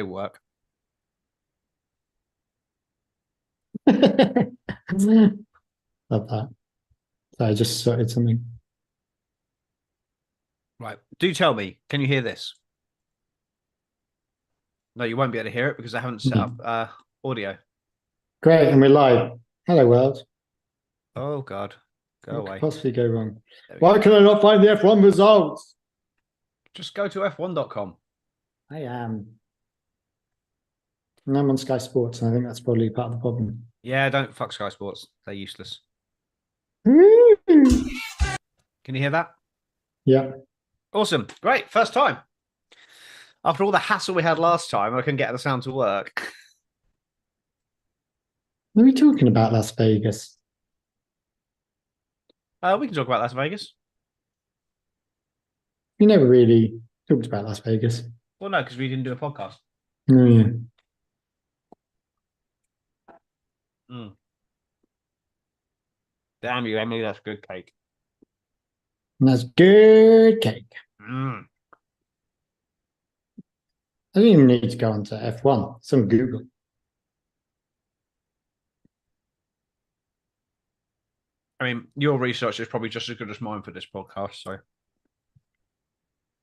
work. Love that. So I just sorted something. Right. Do tell me, can you hear this? No, you won't be able to hear it because I haven't set up audio. Great, and we're live. Hello, world. Oh, God. Go away. What could possibly go wrong? Why can I not find the F1 results? Just go to f1.com. I am. And I'm on Sky Sports, and I think that's probably part of the problem. Yeah, don't fuck Sky Sports. They're useless. Can you hear that? Yeah. Awesome. Great. First time. After all the hassle we had last time, I can get the sound to work. What are we talking about, Las Vegas? We can talk about Las Vegas. We never really talked about Las Vegas. Well, no, because we didn't do a podcast. Oh, yeah. Damn you, Emily. That's good cake. That's good cake. I don't even need to go onto F1. It's on Google. I mean, your research is probably just as good as mine for this podcast, so.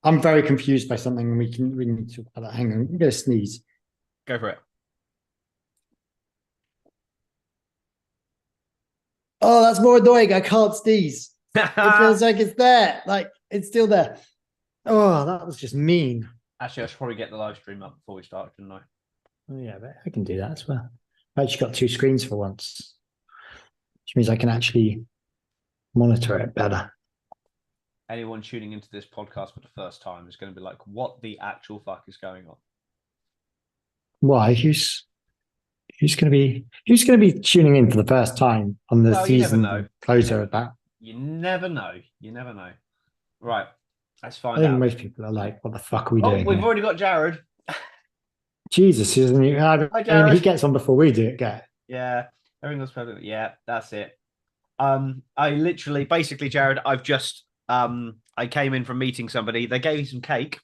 I'm very confused by something. We need to talk about that. Hang on, I'm going to sneeze. Go for it. Oh, that's more annoying. I can't sneeze. It feels like it's there. Like, it's still there. Oh, that was just mean. Actually, I should probably get the live stream up before we start, shouldn't I? Oh, yeah, but I can do that as well. I've actually got two screens for once, which means I can actually monitor it better. Anyone tuning into this podcast for the first time is going to be like, what the actual fuck is going on? Why? Who's going to be tuning in for the first time on the season closer of that? You never know. You never know. Right. Let's find out. I think most people are like, what the fuck are we doing? We've already got Jared. Jesus, isn't he? Hi, Jared. He gets on before we do it. Yeah. Everything's perfect. Yeah, that's it. I literally, basically, Jared, I've just I came in from meeting somebody. They gave me some cake.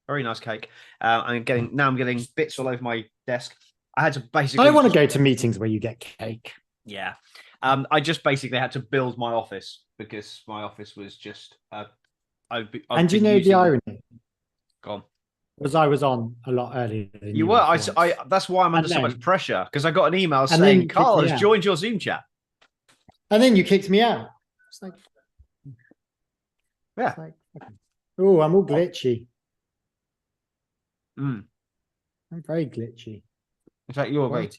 Very nice cake. I'm getting bits all over my desk. I had to basically. I want to go to meetings where you get cake. Yeah. I just basically had to build my office because my office was just. And do you know the irony? Go on. Was I was on a lot earlier than you were. I that's why I'm under so much pressure because I got an email saying Carl has joined your Zoom chat. And then you kicked me out. It's like, yeah. Oh, I'm all glitchy. I'm very glitchy. In fact, you're right.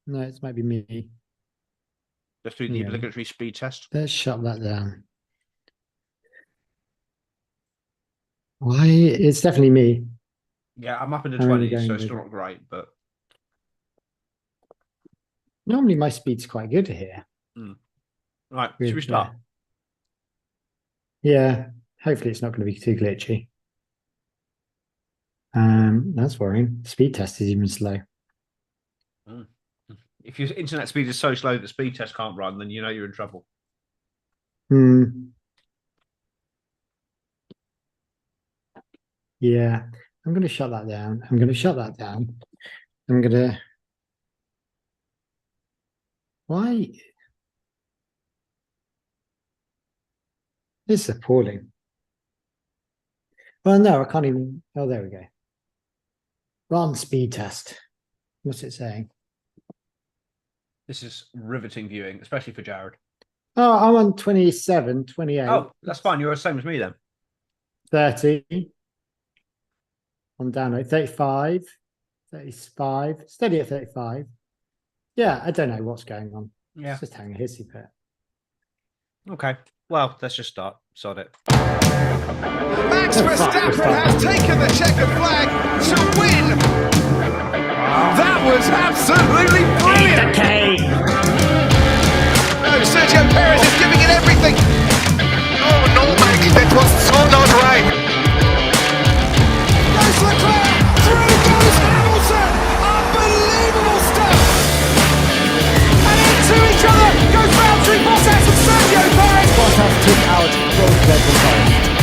No, it might be me. Let's do the obligatory speed test. Let's shut that down. Why? It's definitely me. Yeah, I'm up in the 20s, so it's still not great, but normally my speed's quite good here. Right, should we start? Yeah, hopefully it's not going to be too glitchy. That's worrying. The speed test is even slow. If your internet speed is so slow that the speed test can't run, then you know you're in trouble. Yeah, I'm going to shut that down. I'm going to. Why? This is appalling. Well, no, I can't even. Oh, there we go. Run speed test. What's it saying? This is riveting viewing, especially for Jared. Oh, I'm on 27, 28. Oh, that's fine. You're the same as me then. 30. I'm down at 35. 35. Steady at 35. Yeah, I don't know what's going on. Yeah. It's just having a hissy fit. Okay. Well, let's just start. Sod it. Max Verstappen has taken the checkered flag to win. That was absolutely brilliant. No, Sergio Perez is giving it everything. Oh no, Mike, that was so not right. Goes Leclerc, through goes Hamilton. Unbelievable stuff. And into each other goes Valtteri Bottas and Sergio Perez. Bottas took out both their controls.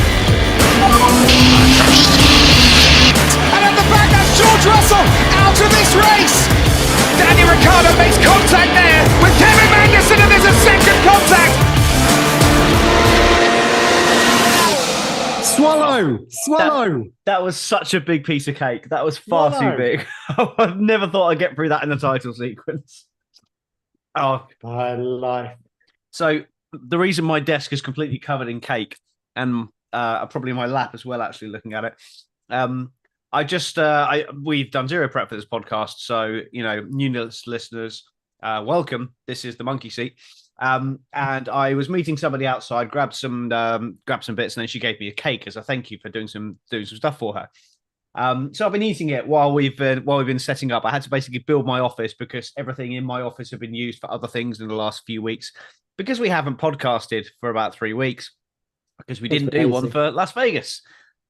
And at the back, that's George Russell. this race. Danny Ricciardo makes contact there with Kevin Magnussen, and there's a second contact. Swallow. That was such a big piece of cake. That was far too big. I never thought I'd get through that in the title sequence. Oh, My life. so the reason my desk is completely covered in cake and probably my lap as well, actually looking at it. We've done zero prep for this podcast, so new listeners, welcome. This is the Monkey Seat. And I was meeting somebody outside, grabbed some bits, and then she gave me a cake as a thank you for doing some stuff for her. So I've been eating it while we've been setting up. I had to basically build my office because everything in my office had been used for other things in the last few weeks. Because we haven't podcasted for about 3 weeks, because we didn't do one for Las Vegas,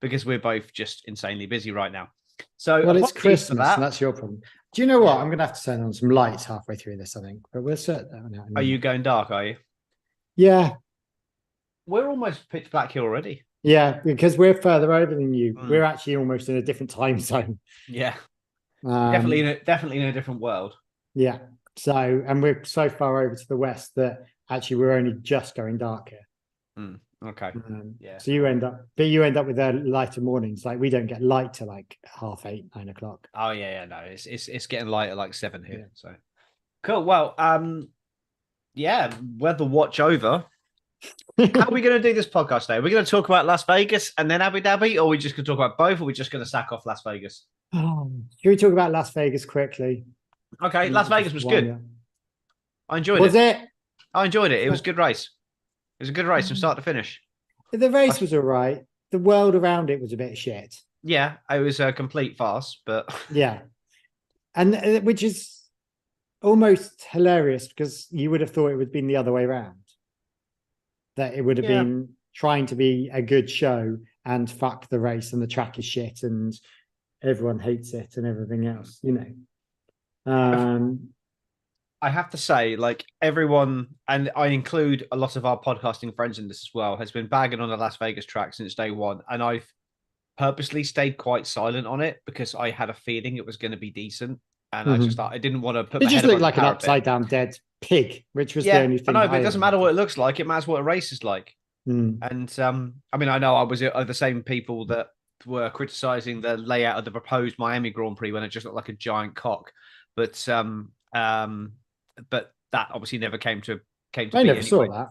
because we're both just insanely busy right now. So Well, it's Christmas, and that's your problem. Do you know what? I'm going to have to turn on some lights halfway through this, I think. But we'll sort that one out. Are you going dark, are you? Yeah. We're almost pitch black here already. Yeah, because we're further over than you. We're actually almost in a different time zone. Yeah. Definitely in a different world. Yeah. So, and we're so far over to the west that actually we're only just going dark here. Okay. Yeah. So you end up with lighter mornings. Like we don't get light till like 8:30, 9 o'clock. Oh yeah, no, it's getting light at like 7 here. Yeah. So cool. Well, weather watch over. How are we going to do this podcast today? We're going to talk about Las Vegas and then Abu Dhabi, or are we just going to talk about both, or are we just going to sack off Las Vegas? Should we talk about Las Vegas quickly? Okay, Las Vegas was good. I enjoyed it. Was it? I enjoyed it. It was a good race. It was a good race from start to finish. The race was all right. The world around it was a bit shit. Yeah, it was a complete farce, but yeah, and which is almost hilarious because you would have thought it would have been the other way around. That it would have been trying to be a good show and fuck the race, and the track is shit and everyone hates it and everything else, I have to say, like everyone, and I include a lot of our podcasting friends in this as well, has been bagging on the Las Vegas track since day one. And I've purposely stayed quite silent on it because I had a feeling it was going to be decent. And I didn't want to put it just looked like an upside down dead pig, which was the only thing. I know, but it doesn't matter what it looks like. It matters what a race is like. And I mean, I know I was the same people that were criticizing the layout of the proposed Miami Grand Prix when it just looked like a giant cock. But that obviously never came to I be never saw that.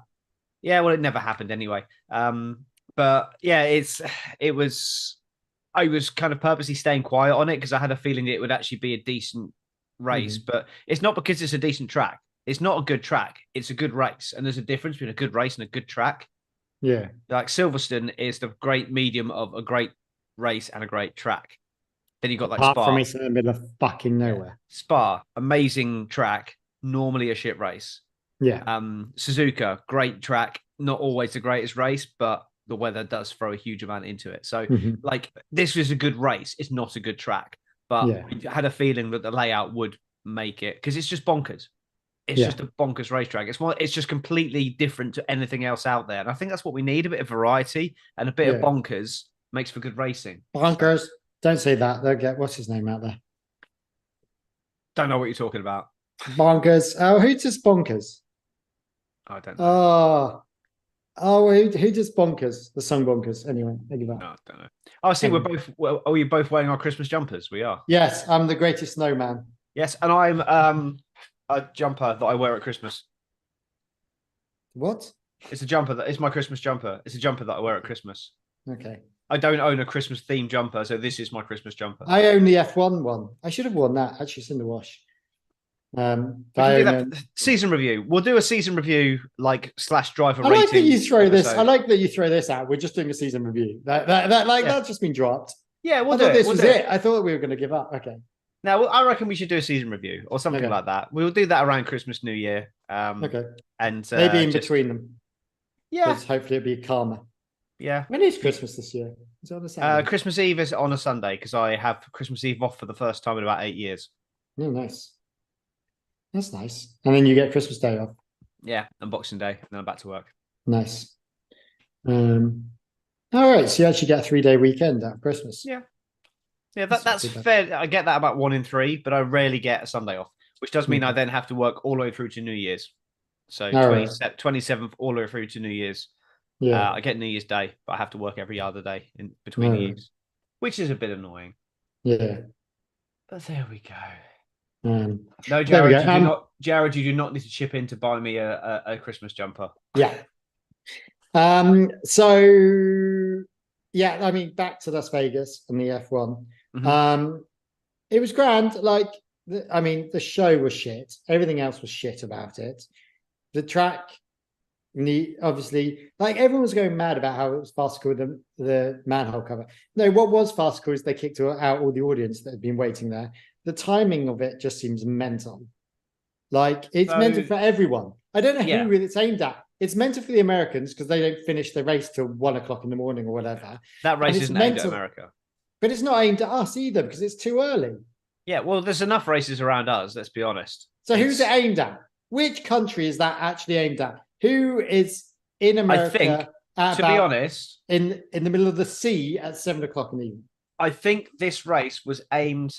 Yeah, well, it never happened anyway. But yeah, I was kind of purposely staying quiet on it because I had a feeling it would actually be a decent race. But it's not because it's a decent track. It's not a good track. It's a good race. And there's a difference between a good race and a good track. Yeah. Like Silverstone is the great medium of a great race and a great track. Then you got like Apart Spa. from it's in the middle of fucking nowhere. Spa, amazing track, normally a shit race. Yeah. Suzuka, great track, not always the greatest race, but the weather does throw a huge amount into it. So like this was a good race. It's not a good track, but I had a feeling that the layout would make it because it's just bonkers. It's just a bonkers racetrack. It's just completely different to anything else out there. And I think that's what we need, a bit of variety and a bit of bonkers makes for good racing. Bonkers. Don't say that. They'll get, what's his name out there? Don't know what you're talking about. Bonkers. Oh, who does bonkers? I don't know. Who does bonkers? The song bonkers. Anyway, think about. No, I don't know. Oh, see, are we both wearing our Christmas jumpers? We are. Yes, I'm the greatest snowman. Yes, and I'm a jumper that I wear at Christmas. What? It's a jumper it's my Christmas jumper. It's a jumper that I wear at Christmas. Okay. I don't own a Christmas themed jumper, so this is my Christmas jumper. I own the F1 one. I should have worn that. Actually, it's in the wash. Season review. We'll do a season review, like / driver rating. I like that you throw this. I like that you throw this out. We're just doing a season review. That's just been dropped. Yeah, we'll I do thought it. This was it. I thought we were going to give up. Okay. Now, I reckon we should do a season review or something like that. We'll do that around Christmas, New Year. Okay. And maybe in between them. Yeah. Hopefully it'll be calmer. Yeah. When is Christmas this year? Is it on a Saturday? Christmas Eve is on a Sunday because I have Christmas Eve off for the first time in about 8 years. Oh, nice. That's nice. And then you get Christmas Day off. Yeah, and Boxing Day, and then I'm back to work. Nice. All right, so you actually get a 3-day weekend out of Christmas. Yeah. Yeah, That's not that's too bad. fair. I get that about 1 in 3, but I rarely get a Sunday off, which does mean I Okay. then have to work all the way through to New Year's. So All right. 27th all the way through to New Year's. Yeah. I get New Year's Day, but I have to work every other day in between All the right. years, which is a bit annoying. Yeah. But there we go. There No, we Jared, go. you do not. Jared, you do not need to chip in to buy me a Christmas jumper. Yeah. So yeah, I mean, back to Las Vegas and the F1. Mhm. It was grand. Like, I mean, the show was shit. Everything else was shit about it. The track, obviously, like everyone was going mad about how it was farcical with the manhole cover. No, what was farcical is they kicked out all the audience that had been waiting there. The timing of it just seems mental. Like, it's mental for everyone. I don't know yeah. who it's aimed at. It's mental for the Americans because they don't finish the race till 1 o'clock in the morning or whatever. That race it's isn't aimed at mental, America. but it's not aimed at us either because it's too early. Yeah, well, there's enough races around us. Let's be honest. So who's it aimed at? Which country is that actually aimed at? Who is in America? I think, to be honest, in the middle of the sea at 7 o'clock in the evening. I think this race was aimed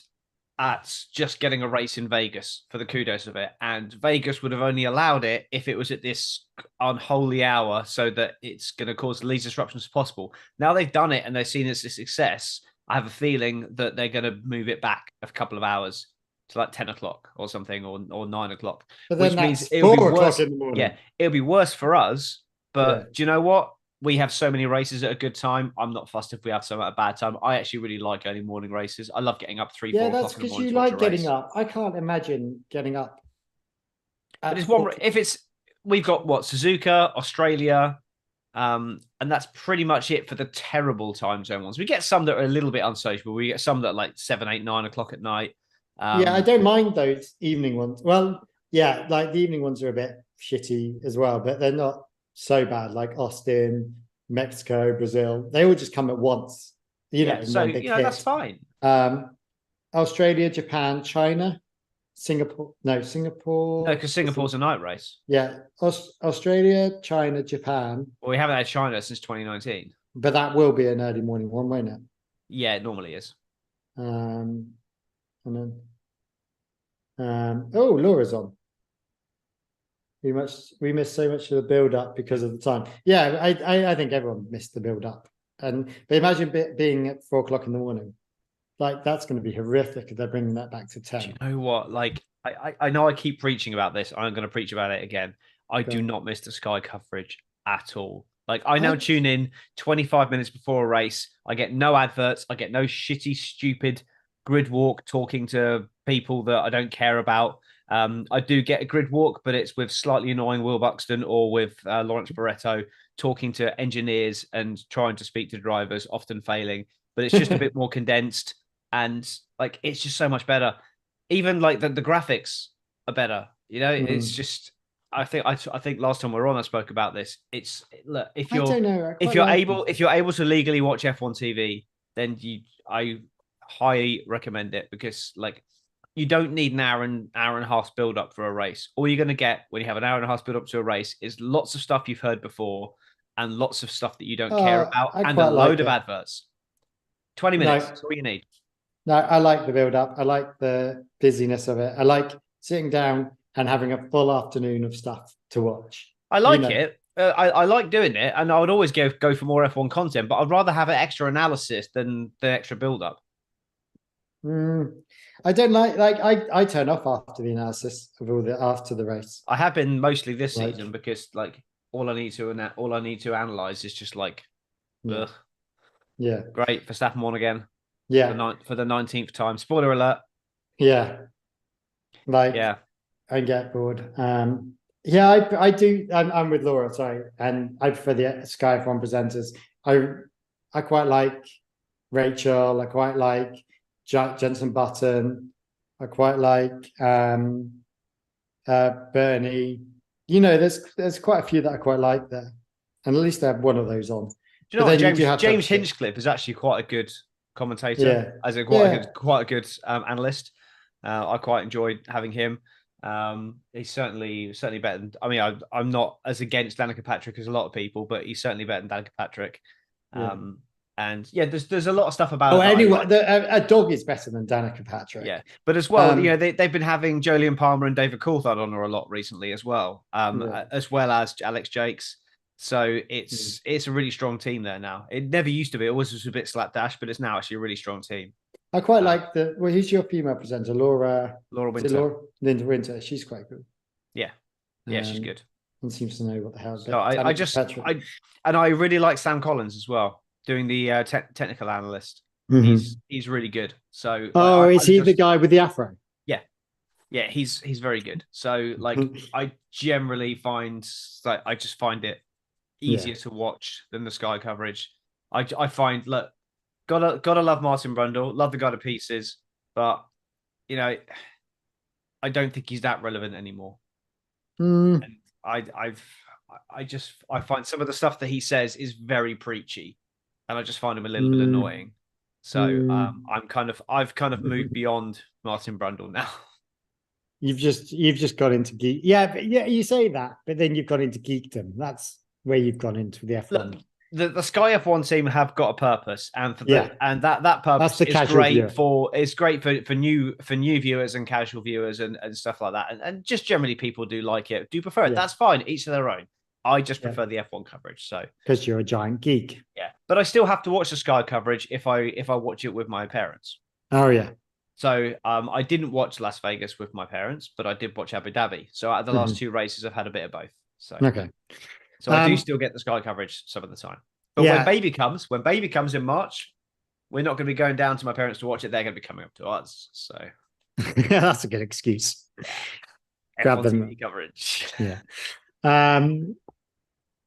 at just getting a race in Vegas for the kudos of it. And Vegas would have only allowed it if it was at this unholy hour so that it's going to cause the least disruptions as possible. Now they've done it and they've seen it's a success. I have a feeling that they're going to move it back a couple of hours to like 10 o'clock or something, or 9 o'clock. But then which means that's it'll be 4 worse. o'clock in the morning. Yeah, it'll be worse for us. But Yeah. do you know what? We have so many races at a good time. I'm not fussed if we have some at a bad time. I actually really like early morning races. I love getting up 3, 4 that's o'clock in the because morning you to watch like a getting race. up. I can't imagine getting up. But it's one. If it's we've got what, Suzuka, Australia, and that's pretty much it for the terrible time zone ones. We get some that are a little bit unsociable. We get some that are like 7, 8, 9 o'clock at night. Yeah, I don't mind those evening ones. Well, yeah, like the evening ones are a bit shitty as well, but they're not so bad. Like Austin, Mexico, Brazil, they all just come at once. In one big hit. That's fine. Australia, Japan, China, Singapore. No, Singapore. No, because Singapore's a night race. Yeah, Australia, China, Japan. Well, we haven't had China since 2019. But that will be an early morning one, won't it? Yeah, it normally is. And then, Laura's on. We missed so much of the build up because of the time. Yeah, I think everyone missed the build up. But imagine being at 4 o'clock in the morning. Like, that's going to be horrific if they're bringing that back to 10. Do you know what? Like, I know I keep preaching about this. I'm going to preach about it again. I do not miss the Sky coverage at all. Like, I now tune in 25 minutes before a race. I get no adverts. I get no shitty, stupid grid walk talking to people that I don't care about. I do get a grid walk, but it's with slightly annoying Will Buxton or with Lawrence Barretto talking to engineers and trying to speak to drivers, often failing. But it's just a bit more condensed. And like, it's just so much better. Even like the graphics are better. It's just, I think last time we were on, I spoke about this. It's, look, if you're able to legally watch F1 TV, then I highly recommend it, because like, you don't need an hour and a half build up for a race. All you're going to get when you have an hour and a half build up to a race is lots of stuff you've heard before and lots of stuff that you don't care about, and a load of adverts. 20 minutes. That's all you need. No, I like the build up. I like the busyness of it. I like sitting down and having a full afternoon of stuff to watch. I like it. I like doing it, and I would always go for more F1 content, but I'd rather have an extra analysis than the extra build up. I don't I turn off after the analysis of after the race. I have been mostly this season, because like all I need to analyze is just like, yeah. Great, Verstappen won again. Yeah, for the 19th time. Spoiler alert. Yeah, I get bored. I do. I'm with Laura. Sorry, and I prefer the Sky F1 presenters. I quite like Rachel. I quite like Jensen Button. I quite like Bernie. There's quite a few that I quite like there, and at least they have one of those on. Do you know what? James Hinchcliffe is actually quite a good commentator, as a quite a good analyst. I quite enjoyed having him. He's certainly better than. I mean, I'm not as against Danica Patrick as a lot of people, but he's certainly better than Danica Patrick. And yeah, there's a lot of stuff about. Oh, it that I anyway, like. A dog is better than Danica Patrick. Yeah, but as well, they've been having Jolyon Palmer and David Coulthard on her a lot recently as well, as well as Alex Jakes. So it's a really strong team there now. It never used to be. It always was a bit slapdash, but it's now actually a really strong team. I quite like who's your female presenter? Laura Winter. Linda Winter. She's quite good. Yeah, she's good. And seems to know what the hell. So I really like Sam Collins as well, doing the technical analyst. Mm-hmm. He's really good. So is he the guy with the afro? Yeah, he's very good. So like I generally find I just find it easier to watch than the Sky coverage. I find gotta love Martin Brundle, love the guy to pieces, but I don't think he's that relevant anymore. And I find some of the stuff that he says is very preachy, and I just find him a little bit annoying. So I've kind of moved beyond Martin Brundle now. You've just got into geek. Yeah, you say that, but then you've gone into geekdom. That's where you've gone into the F1. Look, the Sky F1 team have got a purpose, and that purpose is great for new viewers and casual viewers and stuff like that, and just generally people do like it, do prefer it. That's fine, each to their own. I just prefer the F1 coverage. So because you're a giant geek. Yeah, but I still have to watch the Sky coverage if I watch it with my parents. Oh yeah. So I didn't watch Las Vegas with my parents, but I did watch Abu Dhabi. So out of the last two races, I've had a bit of both. So okay. So I do still get the Sky coverage some of the time. But when baby comes in March, we're not going to be going down to my parents to watch it. They're going to be coming up to us. So that's a good excuse. Grab them TV coverage. Yeah.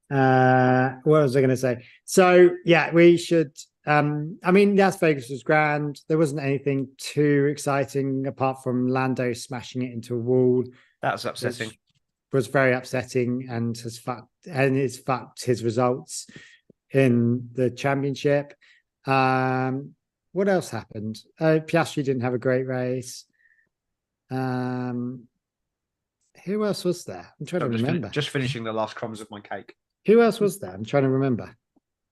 What was I going to say? So yeah, we should. I mean, Las Vegas was grand. There wasn't anything too exciting apart from Lando smashing it into a wall. That's upsetting. Was very upsetting and has fucked his results in the championship. What else happened? Piastri didn't have a great race. Who else was there? I'm trying to remember. Just finishing the last crumbs of my cake. Who else was there? I'm trying to remember.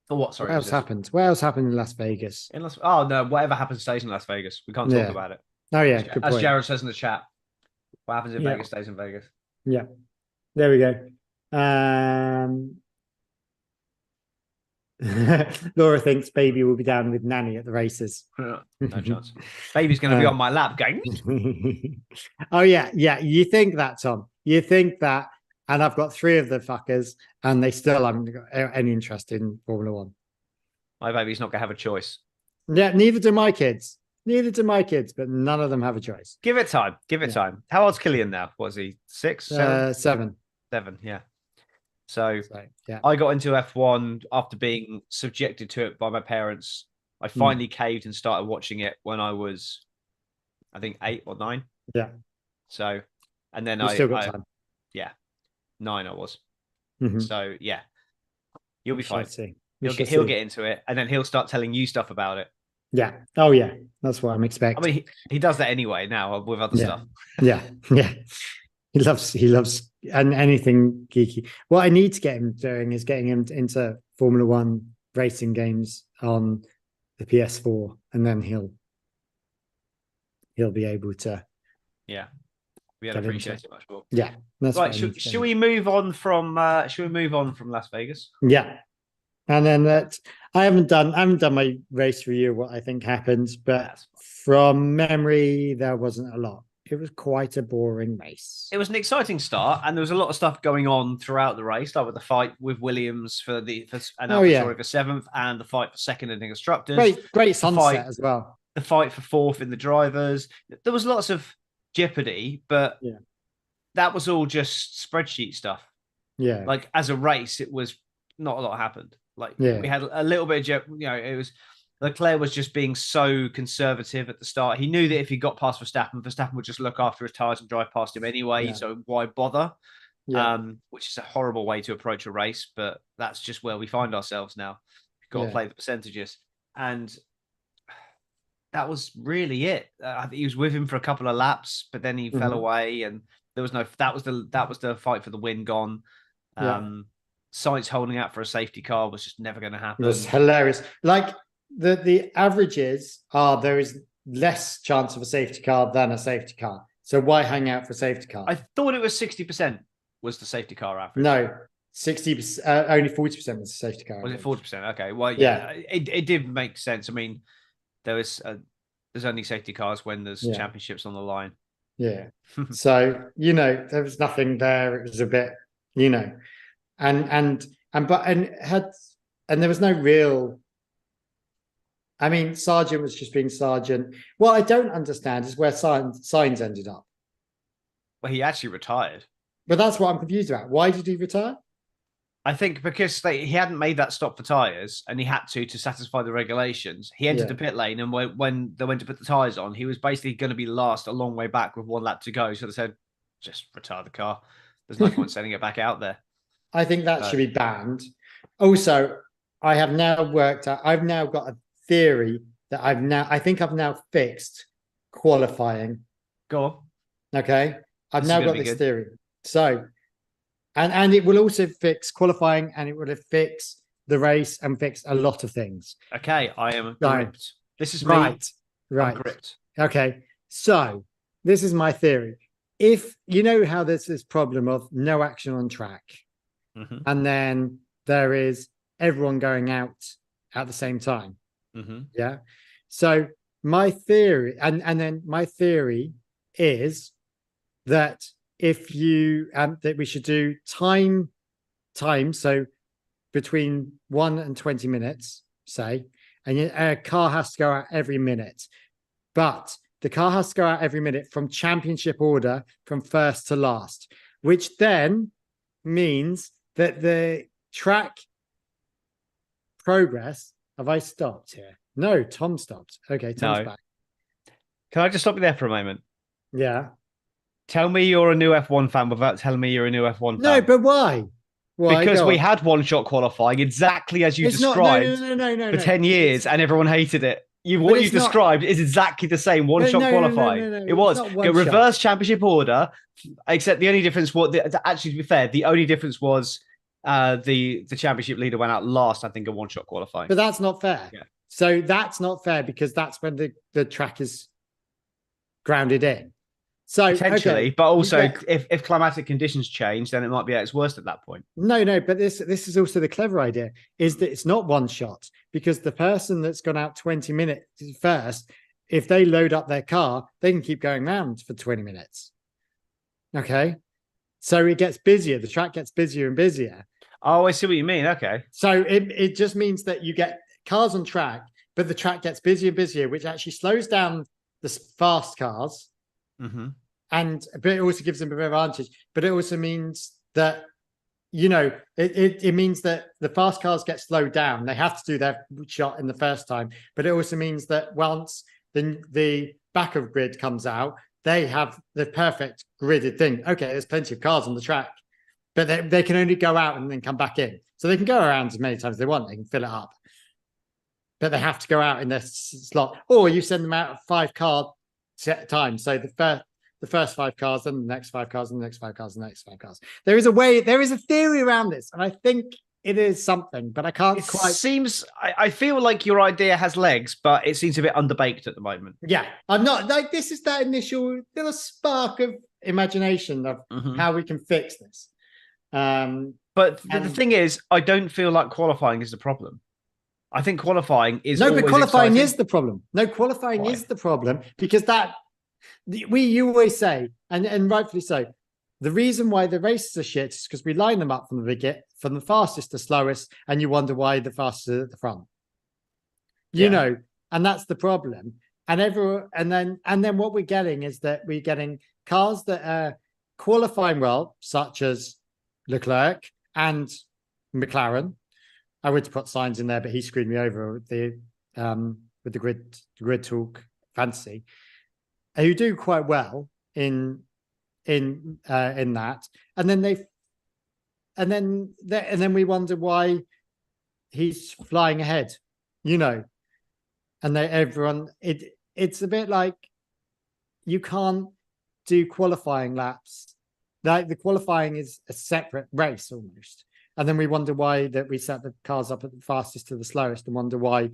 For what? Sorry. What else happened? What else happened in Las Vegas? Oh no! Whatever happens stays in Las Vegas. We can't talk about it. Oh yeah, as Jared says in the chat. What happens in Vegas stays in Vegas. Yeah. There we go. Laura thinks baby will be down with Nanny at the races. No chance. Baby's going to be on my lap going. Oh yeah. You think that, Tom? You think that? And I've got 3 of the fuckers, and they still haven't got any interest in Formula One. My baby's not going to have a choice. Yeah, neither do my kids. But none of them have a choice. Give it time. Time. How old's Killian now? Was he 6? 7? 7. 7, yeah. So yeah. I got into F1 after being subjected to it by my parents. I finally caved and started watching it when I was, I think, 8 or 9. Yeah. So, and then still got time. Yeah. 9 I was. Mm-hmm. So yeah, you'll be fine. He'll get into it, and then he'll start telling you stuff about it. Yeah. Oh yeah. That's what I'm expecting. I mean, he does that anyway now with other stuff. Yeah. He loves and anything geeky. What I need to get him doing is getting him into Formula One racing games on the PS4, and then he'll be able to. Yeah. We'd appreciate it much more. Yeah, that's right. Should we move on from Las Vegas? Yeah, and then I haven't done my race review of what I think happened, but from memory, there wasn't a lot. It was quite a boring race. It was an exciting start, and there was a lot of stuff going on throughout the race, like with the fight with Williams for 7th, and the fight for 2nd in the constructors. Great sunset as well. The fight for 4th in the drivers. There was lots of jeopardy, but that was all just spreadsheet stuff. Yeah, like as a race, it was not a lot happened. Like we had a little bit of it was Leclerc was just being so conservative at the start. He knew that if he got past Verstappen would just look after his tires and drive past him anyway. So why bother? Which is a horrible way to approach a race, but that's just where we find ourselves now. We've got to play the percentages, and that was really it. I think he was with him for a couple of laps, but then he fell away, and there was no. That was the fight for the win gone. Sainz holding out for a safety car was just never going to happen. It was hilarious. Like the averages are there is less chance of a safety car than a safety car. So why hang out for a safety car? I thought it was 60% was the safety car average. No, 60%, only 40% was a safety car. Was it average. 40%? Okay. Well, yeah, it did make sense. I mean, there's only safety cars when there's championships on the line. Yeah. So, there was nothing there. It was a bit, and there was no real. I mean, Sargent was just being Sargent. What I don't understand is where Sainz ended up. Well, he actually retired. But that's what I'm confused about. Why did he retire? I think because he hadn't made that stop for tyres and he had to satisfy the regulations. He entered the pit lane, and when they went to put the tyres on, he was basically going to be last a long way back with one lap to go. So they said, just retire the car. There's no point sending it back out there. I think that should be banned. Also, I've now got a theory that I think I've now fixed qualifying. Go on. Okay. I've now got this theory. So, and it will also fix qualifying, and it will fix the race and fix a lot of things. Okay, I am gripped. This is right. I'm gripped. Okay, so this is my theory. If you know how there's this problem of no action on track, and then there is everyone going out at the same time. Yeah. So my theory, and then my theory is that if you that we should do time, so between 1 and 20 minutes, say, and a car has to go out every minute, but the car has to go out every minute from championship order from first to last, which then means that the track progress. Have I stopped here? No, Tom stopped. Okay, Tom's back. Can I just stop you there for a moment? Yeah. Tell me you're a new F1 fan without telling me you're a new F1 fan. No, but why? Because we had one-shot qualifying exactly as you described for 10 years, and everyone hated it. What you described is exactly the same one-shot qualifying. It was reverse championship order, except the only difference was, actually, to be fair, the only difference was the championship leader went out last, I think, in one-shot qualifying. But that's not fair. Yeah. So that's not fair because that's when the track is grounded in. So potentially, but also if climatic conditions change, then it might be at its worst at that point. No, but this is also the clever idea, is that it's not one shot, because the person that's gone out 20 minutes first, if they load up their car, they can keep going round for 20 minutes. Okay. So it gets busier, the track gets busier and busier. Oh, I see what you mean. Okay. So it just means that you get cars on track, but the track gets busier and busier, which actually slows down the fast cars. But it also gives them an advantage. But it also means that, it means that the fast cars get slowed down. They have to do their shot in the first time. But it also means that once the back of grid comes out, they have the perfect gridded thing. Okay, there's plenty of cars on the track, but they can only go out and then come back in. So they can go around as many times as they want. They can fill it up. But they have to go out in their slot. Or you send them out at 5 car times. So the first 5 cars, then the next 5 cars, and the next 5 cars, and the next 5 cars. There is a theory around this, and I think it is something, but I can't quite. I feel like your idea has legs, but it seems a bit underbaked at the moment. Yeah, I'm not like, this is that initial little spark of imagination of how we can fix this. But the thing is, I don't feel like qualifying is the problem. I think qualifying is but qualifying is the problem. No, qualifying is the problem, because you always say, and rightfully so, the reason why the races are shit is because we line them up from the fastest to slowest, and you wonder why the fastest is at the front. And that's the problem. And then what we're getting is that we're getting cars that are qualifying well, such as Leclerc and McLaren. I would put Sainz in there, but he screwed me over with the grid talk fantasy. Who do quite well in that, and then we wonder why he's flying ahead, and it's a bit like you can't do qualifying laps. Like the qualifying is a separate race almost. And then we wonder why that we set the cars up at the fastest to the slowest, and wonder why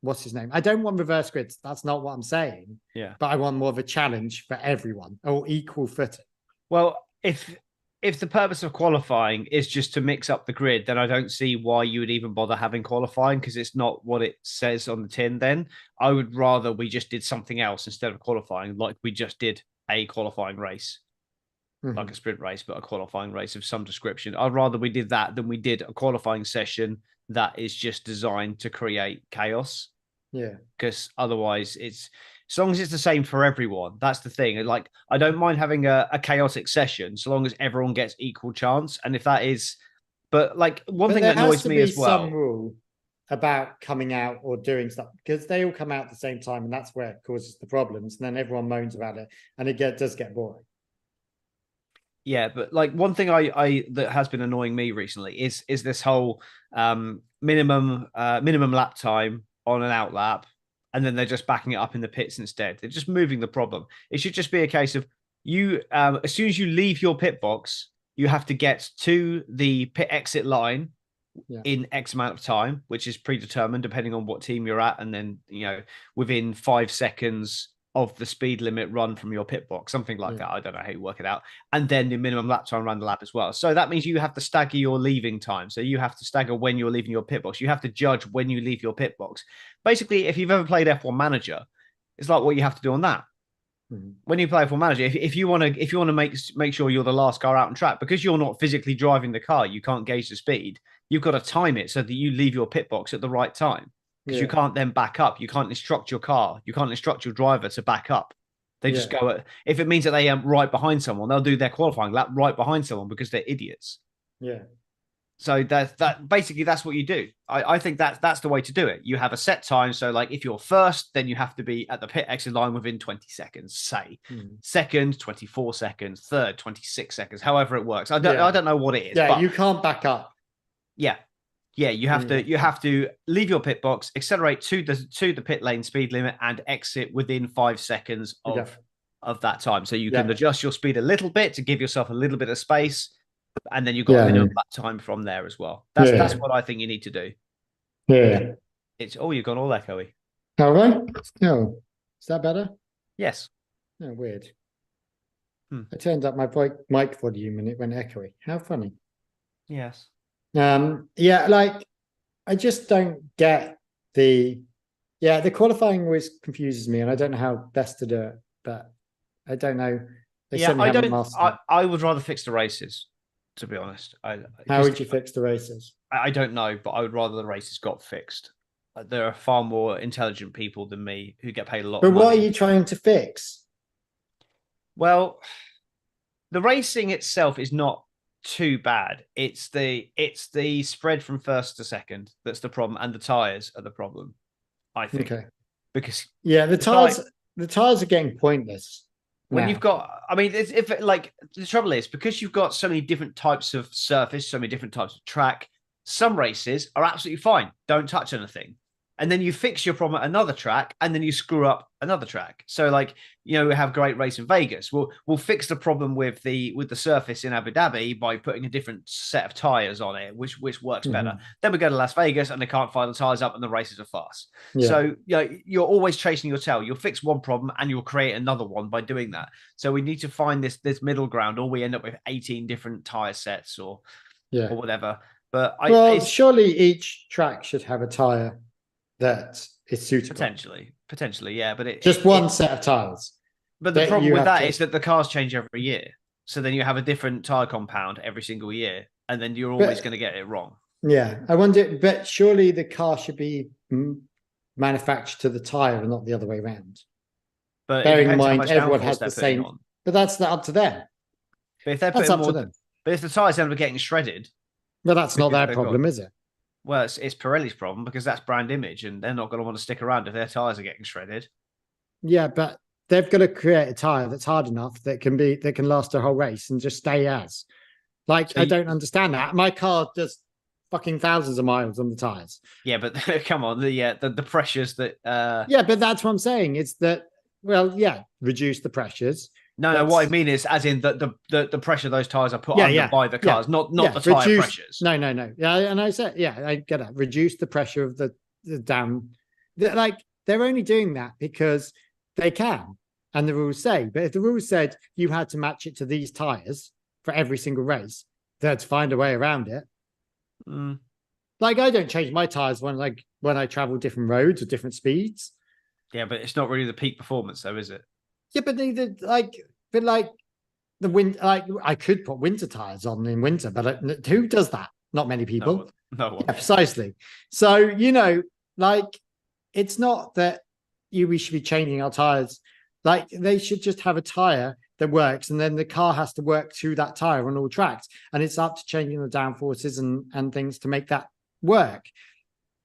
what's his name? I don't want reverse grids. That's not what I'm saying. Yeah. But I want more of a challenge for everyone or equal footing. Well, if the purpose of qualifying is just to mix up the grid, then I don't see why you would even bother having qualifying, because it's not what it says on the tin. Then I would rather we just did something else instead of qualifying, like we just did a qualifying race, like a sprint race, but a qualifying race of some description. I'd rather we did that than we did a qualifying session that is just designed to create chaos. Yeah. Because otherwise it's, as long as it's the same for everyone, that's the thing. Like, I don't mind having a chaotic session so long as everyone gets equal chance. And if that is, but like one thing that annoys me as well. Some rule about coming out or doing stuff, because they all come out at the same time, and that's where it causes the problems. And then everyone moans about it, and it does get boring. Yeah, but like one thing I that has been annoying me recently is this whole minimum lap time on an out lap, and then they're just backing it up in the pits instead. They're just moving the problem. It should just be a case of you, as soon as you leave your pit box, you have to get to the pit exit line in X amount of time, which is predetermined depending on what team you're at, and then within 5 seconds of the speed limit run from your pit box, something like that. I don't know how you work it out. And then the minimum lap time around the lap as well. So that means you have to stagger your leaving time. So you have to stagger when you're leaving your pit box. You have to judge when you leave your pit box. Basically, if you've ever played F1 Manager, it's like what you have to do on that. When you play F1 Manager, if you want to make sure you're the last car out on track, because you're not physically driving the car, you can't gauge the speed. You've got to time it so that you leave your pit box at the right time. Because you can't then back up. You can't instruct your car. You can't instruct your driver to back up. They just go if it means that they are right behind someone, they'll do their qualifying lap right behind someone because they're idiots. Yeah. So that basically that's what you do. I think that's the way to do it. You have a set time. So like if you're first, then you have to be at the pit exit line within 20 seconds, say. Second, 24 seconds, third, 26 seconds, however it works. I don't know what it is. Yeah, but you can't back up. Yeah. Yeah, you have to leave your pit box, accelerate to the pit lane speed limit, and exit within 5 seconds of that time. So you can adjust your speed a little bit to give yourself a little bit of space, and then you've got a minimum lap time from there as well. That's what I think you need to do. Yeah. It's you've gone all echoey. All right. No, is that better? Yes. Oh, weird. I turned up my mic volume and it went echoey. How funny. Yes. Like I just don't get the qualifying always confuses me, and I don't know how best to do it, but I don't know. I would rather fix the races, to be honest. How would you fix the races? I don't know, but I would rather the races got fixed. There are far more intelligent people than me who get paid a lot. But of money. what are you trying to fix? Well, the racing itself is not too bad. It's the spread from first to second that's the problem, and the tires are the problem, I think. Okay. Because the tires are getting pointless. When you've got, I mean, the trouble is, because you've got so many different types of surface, so many different types of track, some races are absolutely fine. Don't touch anything. And then you fix your problem at another track, and then you screw up another track. So, like, we have great race in Vegas. We'll fix the problem with the surface in Abu Dhabi by putting a different set of tires on it, which works better. Then we go to Las Vegas, and they can't fire the tires up, and the races are fast. So, you're always chasing your tail. You'll fix one problem, and you'll create another one by doing that. So we need to find this middle ground, or we end up with 18 different tire sets, or whatever. But surely each track should have a tire that is suitable. Potentially, yeah. But just one set of tires. But the problem with that is that the cars change every year. So then you have a different tire compound every single year, and then you're always going to get it wrong. Yeah, I wonder. But surely the car should be manufactured to the tire and not the other way around. But bearing in mind, everyone has the same. But that's up to them. But if they're that's up to them. But if the tires end up getting shredded, but that's not their problem, is it? Well, it's Pirelli's problem, because that's brand image, and they're not going to want to stick around if their tires are getting shredded. Yeah, but they've got to create a tire that's hard enough that can last a whole race and just stay as. Like, I don't understand that. My car does fucking thousands of miles on the tires. Yeah, but come on, the pressures that. Yeah, but that's what I'm saying. It's that. Well, yeah, reduce the pressures. No, what I mean is, as in the pressure those tires are put under by the cars, not the tire pressures. No. Yeah, and I said, I get it. Reduce the pressure of the down they're only doing that because they can, and the rules say. But if the rules said you had to match it to these tires for every single race, they'd find a way around it. Mm. Like, I don't change my tires when I travel different roads or different speeds. Yeah, but it's not really the peak performance, though, is it? Yeah, but the wind, like, I could put winter tires on in winter, but who does that? Not many people. No one. Yeah, precisely. So, like, it's not that we should be changing our tires. Like, they should just have a tire that works, and then the car has to work to that tire on all tracks, and it's up to changing the downforces and things to make that work.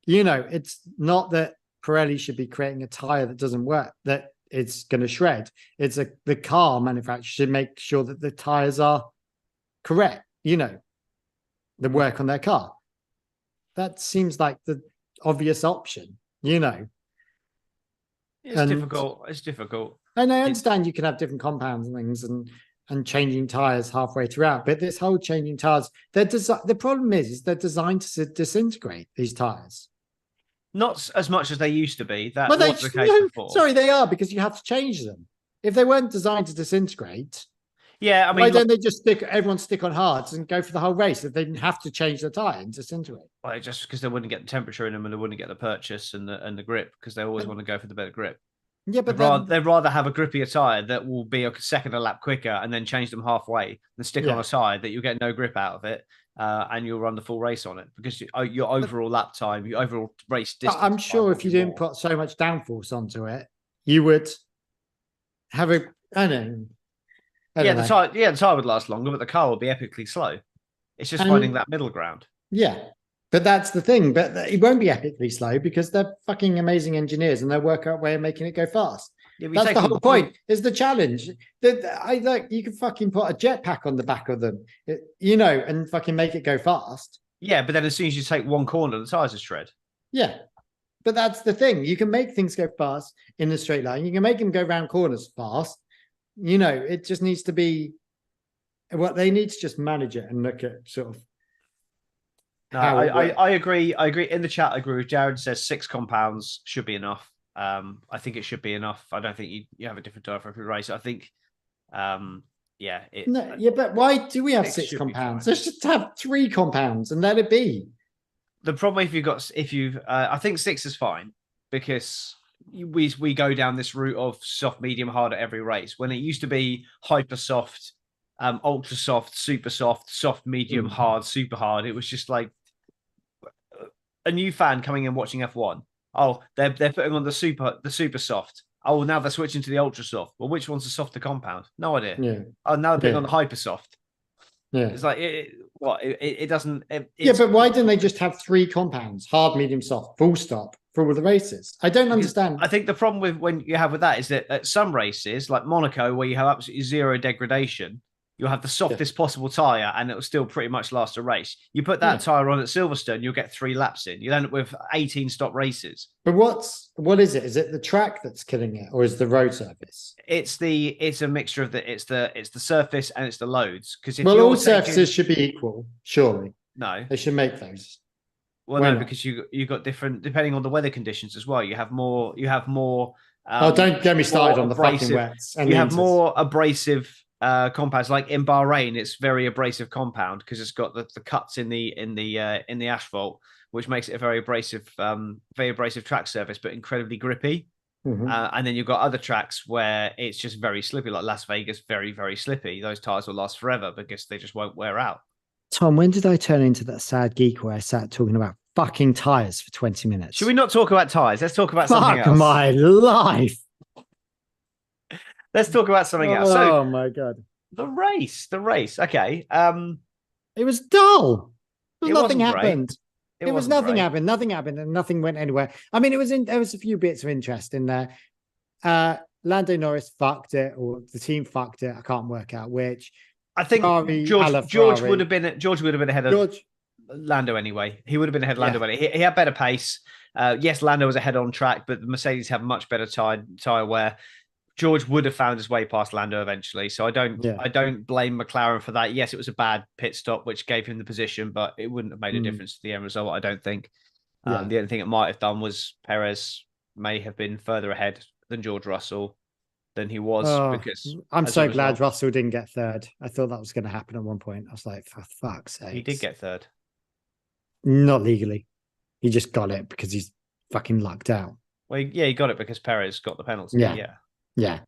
It's not that Pirelli should be creating a tire that doesn't work, that it's going to shred. It's the car manufacturer should make sure that the tires are correct, the work on their car. That seems like the obvious option, It's difficult. It's difficult. And I understand you can have different compounds and things and changing tires halfway throughout, but this whole changing tires, the problem is they're designed to disintegrate, these tires. Not as much as they used to be. That was the case before. Sorry, they are, because you have to change them. If they weren't designed to disintegrate, yeah, I mean, why don't they just everyone stick on hards and go for the whole race if they didn't have to change the tire and disintegrate? Well, just because they wouldn't get the temperature in them and they wouldn't get the purchase and the grip, because they always want to go for the better grip. Yeah, but they'd rather have a grippier tire that will be a second a lap quicker and then change them halfway than stick on a side that you'll get no grip out of it. And you'll run the full race on it because your overall lap time, your overall race distance. I'm sure if you didn't put so much downforce onto it, you would have the tire would last longer, but the car would be epically slow. It's just finding that middle ground. Yeah, but that's the thing. But it won't be epically slow because they're fucking amazing engineers and they'll work out a way of making it go fast. Yeah, that's the whole point. Is the challenge that you can fucking put a jetpack on the back of them, and fucking make it go fast. Yeah, but then as soon as you take one corner, the tires are shred. Yeah, but that's the thing. You can make things go fast in a straight line. You can make them go round corners fast. It just needs to be. Well, they need to just manage it and look at sort of. No, I agree. I agree. In the chat, I agree with Jared. Says 6 compounds should be enough. I think it should be enough. I don't think you have a different tire for every race. I think, but why do we have 6 compounds? Let's just have 3 compounds and let it be. The problem I think 6 is fine because we go down this route of soft, medium, hard at every race. When it used to be hyper soft, ultra soft, super soft, medium, hard, super hard. It was just like a new fan coming in watching F1. Oh, they're putting on the super soft. Oh, now they're switching to the ultra soft. Well, which one's the softer compound? No idea. Yeah. Oh, now they're putting on the hyper soft. Yeah. It's like it doesn't. But why didn't they just have 3 compounds? Hard, medium, soft, full stop for all the races. I don't understand. I think the problem with that is that at some races, like Monaco, where you have absolutely 0 degradation, you'll have the softest possible tyre and it'll still pretty much last a race. You put that tyre on at Silverstone, you'll get 3 laps in. You'll end up with 18 stop races. But what is it? Is it the track that's killing it or is the road surface? It's a mixture of it's the surface and it's the loads. Because all surfaces should be equal, surely. No. They should make those. Well, no, because you've got different, depending on the weather conditions as well. You have more don't get me started on the fucking wets. You have more abrasive compounds, like in Bahrain, it's very abrasive compound because it's got the cuts in the asphalt, which makes it a very abrasive track surface, but incredibly grippy. Mm-hmm. And then you've got other tracks where it's just very slippy, like Las Vegas, very, very slippy. Those tires will last forever because they just won't wear out. Tom, when did I turn into that sad geek where I sat talking about fucking tires for 20 minutes? Should we not talk about tires? Let's talk about something else. Fuck my life. Let's talk about something else. Oh my god. The race. Okay. It was dull. Nothing happened. Nothing happened, and nothing went anywhere. I mean, there was a few bits of interest in there. Lando Norris fucked it, or the team fucked it. I can't work out which. I think George would have been ahead of Lando anyway. He would have been ahead of Lando anyway. He had better pace. Yes, Lando was ahead on track, but the Mercedes have much better tire wear. George would have found his way past Lando eventually, so I don't blame McLaren for that. Yes, it was a bad pit stop which gave him the position, but it wouldn't have made a difference to the end result. I don't think. The only thing it might have done was Perez may have been further ahead than George Russell than he was Oh, because I'm as a so glad result, Russell didn't get third. I thought that was going to happen at one point. I was like, for fuck's sake. he did get third. Not legally. He just got it because he's fucking lucked out. Well, yeah, he got it because Perez got the penalty. Yeah. Yeah. Yeah.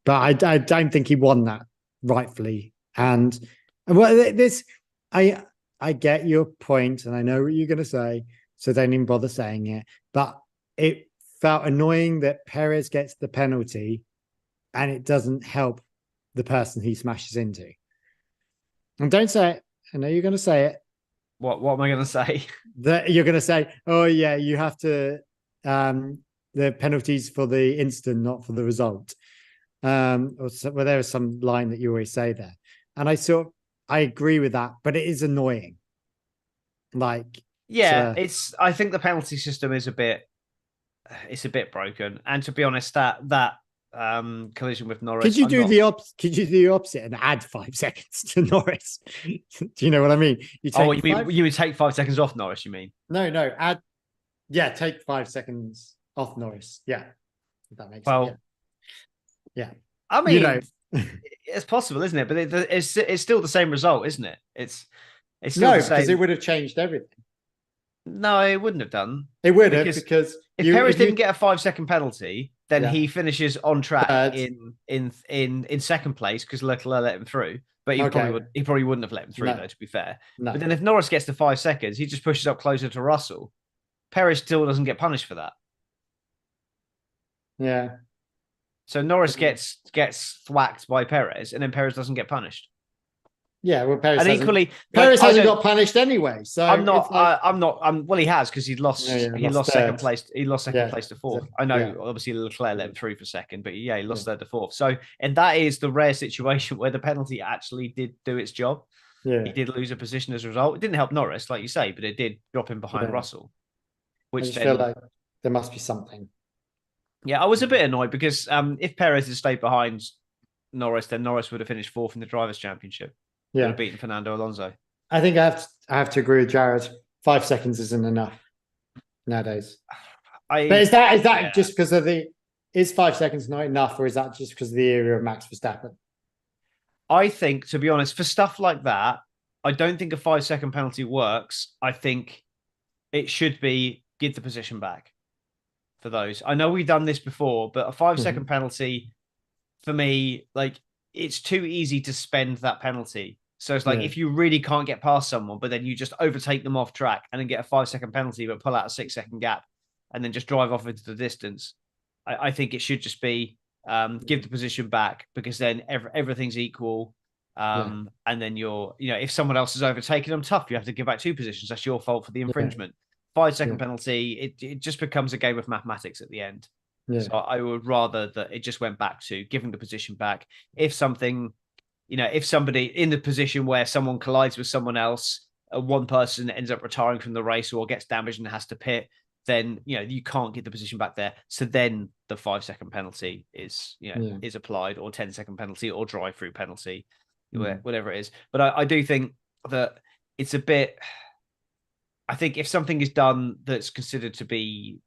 But I don't think he won that rightfully. And well, this, I get your point and I know what you're going to say. So don't even bother saying it. But it felt annoying that Perez gets the penalty and it doesn't help the person he smashes into. And don't say it. I know you're going to say it. What am I going to say? That you're going to say, oh, yeah, you have to, the penalties for the instant, not for the result. Well, there was some line that you always say there. And I agree with that, but it is annoying. Like, Yeah, I think the penalty system is a bit broken. And to be honest, that collision with Norris. Could you do the opposite and add 5 seconds to Norris? Do you know what I mean? You would take 5 seconds off Norris, you mean? No, take 5 seconds off Norris. Yeah. If that makes sense. Yeah. I mean, it's possible, isn't it? But it's still the same result, isn't it? It's still the same. Because it would have changed everything. No, it wouldn't have done. It would have because if Perez didn't get a 5 second penalty, then he finishes on track in second place because Leclerc let him through. But he probably wouldn't have let him through, though, to be fair. No. But then if Norris gets to 5 seconds, he just pushes up closer to Russell. Perez still doesn't get punished for that. Yeah. So Norris gets thwacked by Perez, and then Perez doesn't get punished. Yeah, well, Perez hasn't got punished anyway. So well, he has because he lost second place. He lost second place to fourth. I know, obviously Leclerc let him through for second, but he lost third to fourth. So, and that is the rare situation where the penalty actually did do its job. Yeah, he did lose a position as a result. It didn't help Norris, like you say, but it did drop him behind Russell. Which I just feel like there must be something. Yeah, I was a bit annoyed because if Perez had stayed behind Norris, then Norris would have finished fourth in the Drivers' Championship. Yeah, would have beaten Fernando Alonso. I think I have to agree with Jared. 5 seconds isn't enough nowadays. But is that just because of is 5 seconds not enough, or is that just because of the era of Max Verstappen? I think, to be honest, for stuff like that, I don't think a 5 second penalty works. I think it should be give the position back for those. I know we've done this before, but a 5 second penalty for me, like, it's too easy to spend that penalty. So it's like if you really can't get past someone, but then you just overtake them off track and then get a 5 second penalty, but pull out a 6 second gap and then just drive off into the distance. I think it should just be give the position back because then everything's equal. And then if someone else is overtaking them, tough. You have to give back 2 positions. That's your fault for the infringement. 5 second penalty, it just becomes a game of mathematics at the end. Yeah. So I would rather that it just went back to giving the position back. If somebody in the position where someone collides with someone else, one person ends up retiring from the race or gets damaged and has to pit, then you can't get the position back there. So then the 5 second penalty is applied, or 10 second penalty, or drive through penalty, whatever it is. But I do think that it's a bit. I think if something is done that's considered to be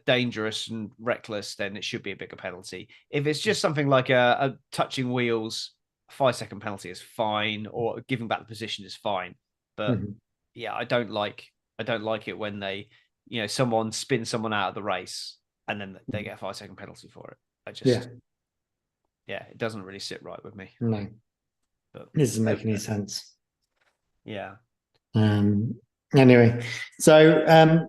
dangerous and reckless, then it should be a bigger penalty. If it's just something like a touching wheels, 5 second penalty is fine, or giving back the position is fine. But I don't like it when they, someone spins someone out of the race and then they get a 5 second penalty for it. It doesn't really sit right with me. No, but this doesn't make any sense. Yeah. Anyway, so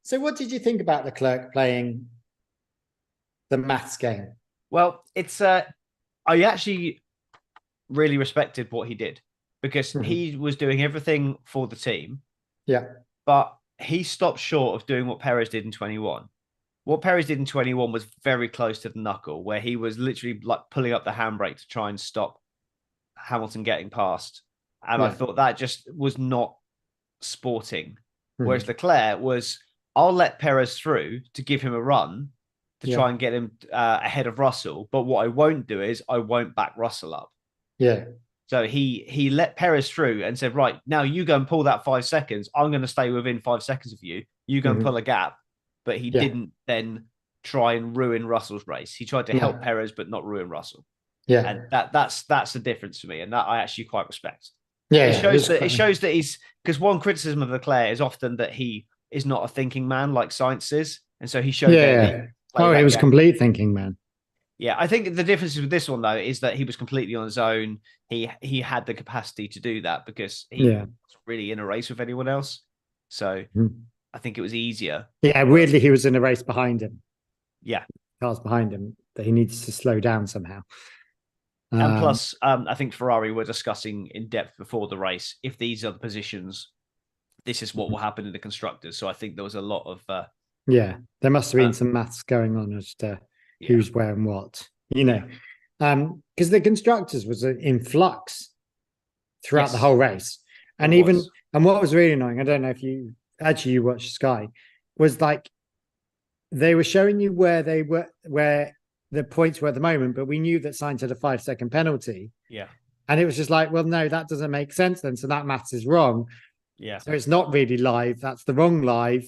so what did you think about Leclerc playing the maths game? Well, it's I actually really respected what he did because he was doing everything for the team. Yeah. But he stopped short of doing what Perez did in 21. What Perez did in 21 was very close to the knuckle, where he was literally like pulling up the handbrake to try and stop Hamilton getting past. And I thought that just was not sporting. Whereas Leclerc was, I'll let Perez through to give him a run to try and get him ahead of Russell. But what I won't do is I won't back Russell up. Yeah. So he let Perez through and said, right, now you go and pull that 5 seconds. I'm going to stay within 5 seconds of you. You go and pull a gap. But he didn't then try and ruin Russell's race. He tried to help Perez, but not ruin Russell. Yeah. And that's the difference for me. And that I actually quite respect. Yeah. It shows that he's, because one criticism of Leclerc is often that he is not a thinking man like Sainz is. And so he showed he was complete thinking man. Yeah, I think the difference with this one though is that he was completely on his own. He had the capacity to do that because he wasn't really in a race with anyone else. So I think it was easier. Yeah, weirdly he was in a race behind him. Yeah, cars behind him that he needs to slow down somehow. And plus, I think Ferrari were discussing in depth before the race, if these are the positions, this is what will happen in the constructors. So I think there was a lot of there must have been some maths going on as to who's wearing what, because the constructors was in flux throughout the whole race. And and what was really annoying, I don't know if you watched Sky, was like they were showing you where the points were at the moment, but we knew that Sainz had a 5-second penalty. Yeah. And it was just like, well, no, that doesn't make sense then. So that maths is wrong. Yeah. So it's not really live. That's the wrong live.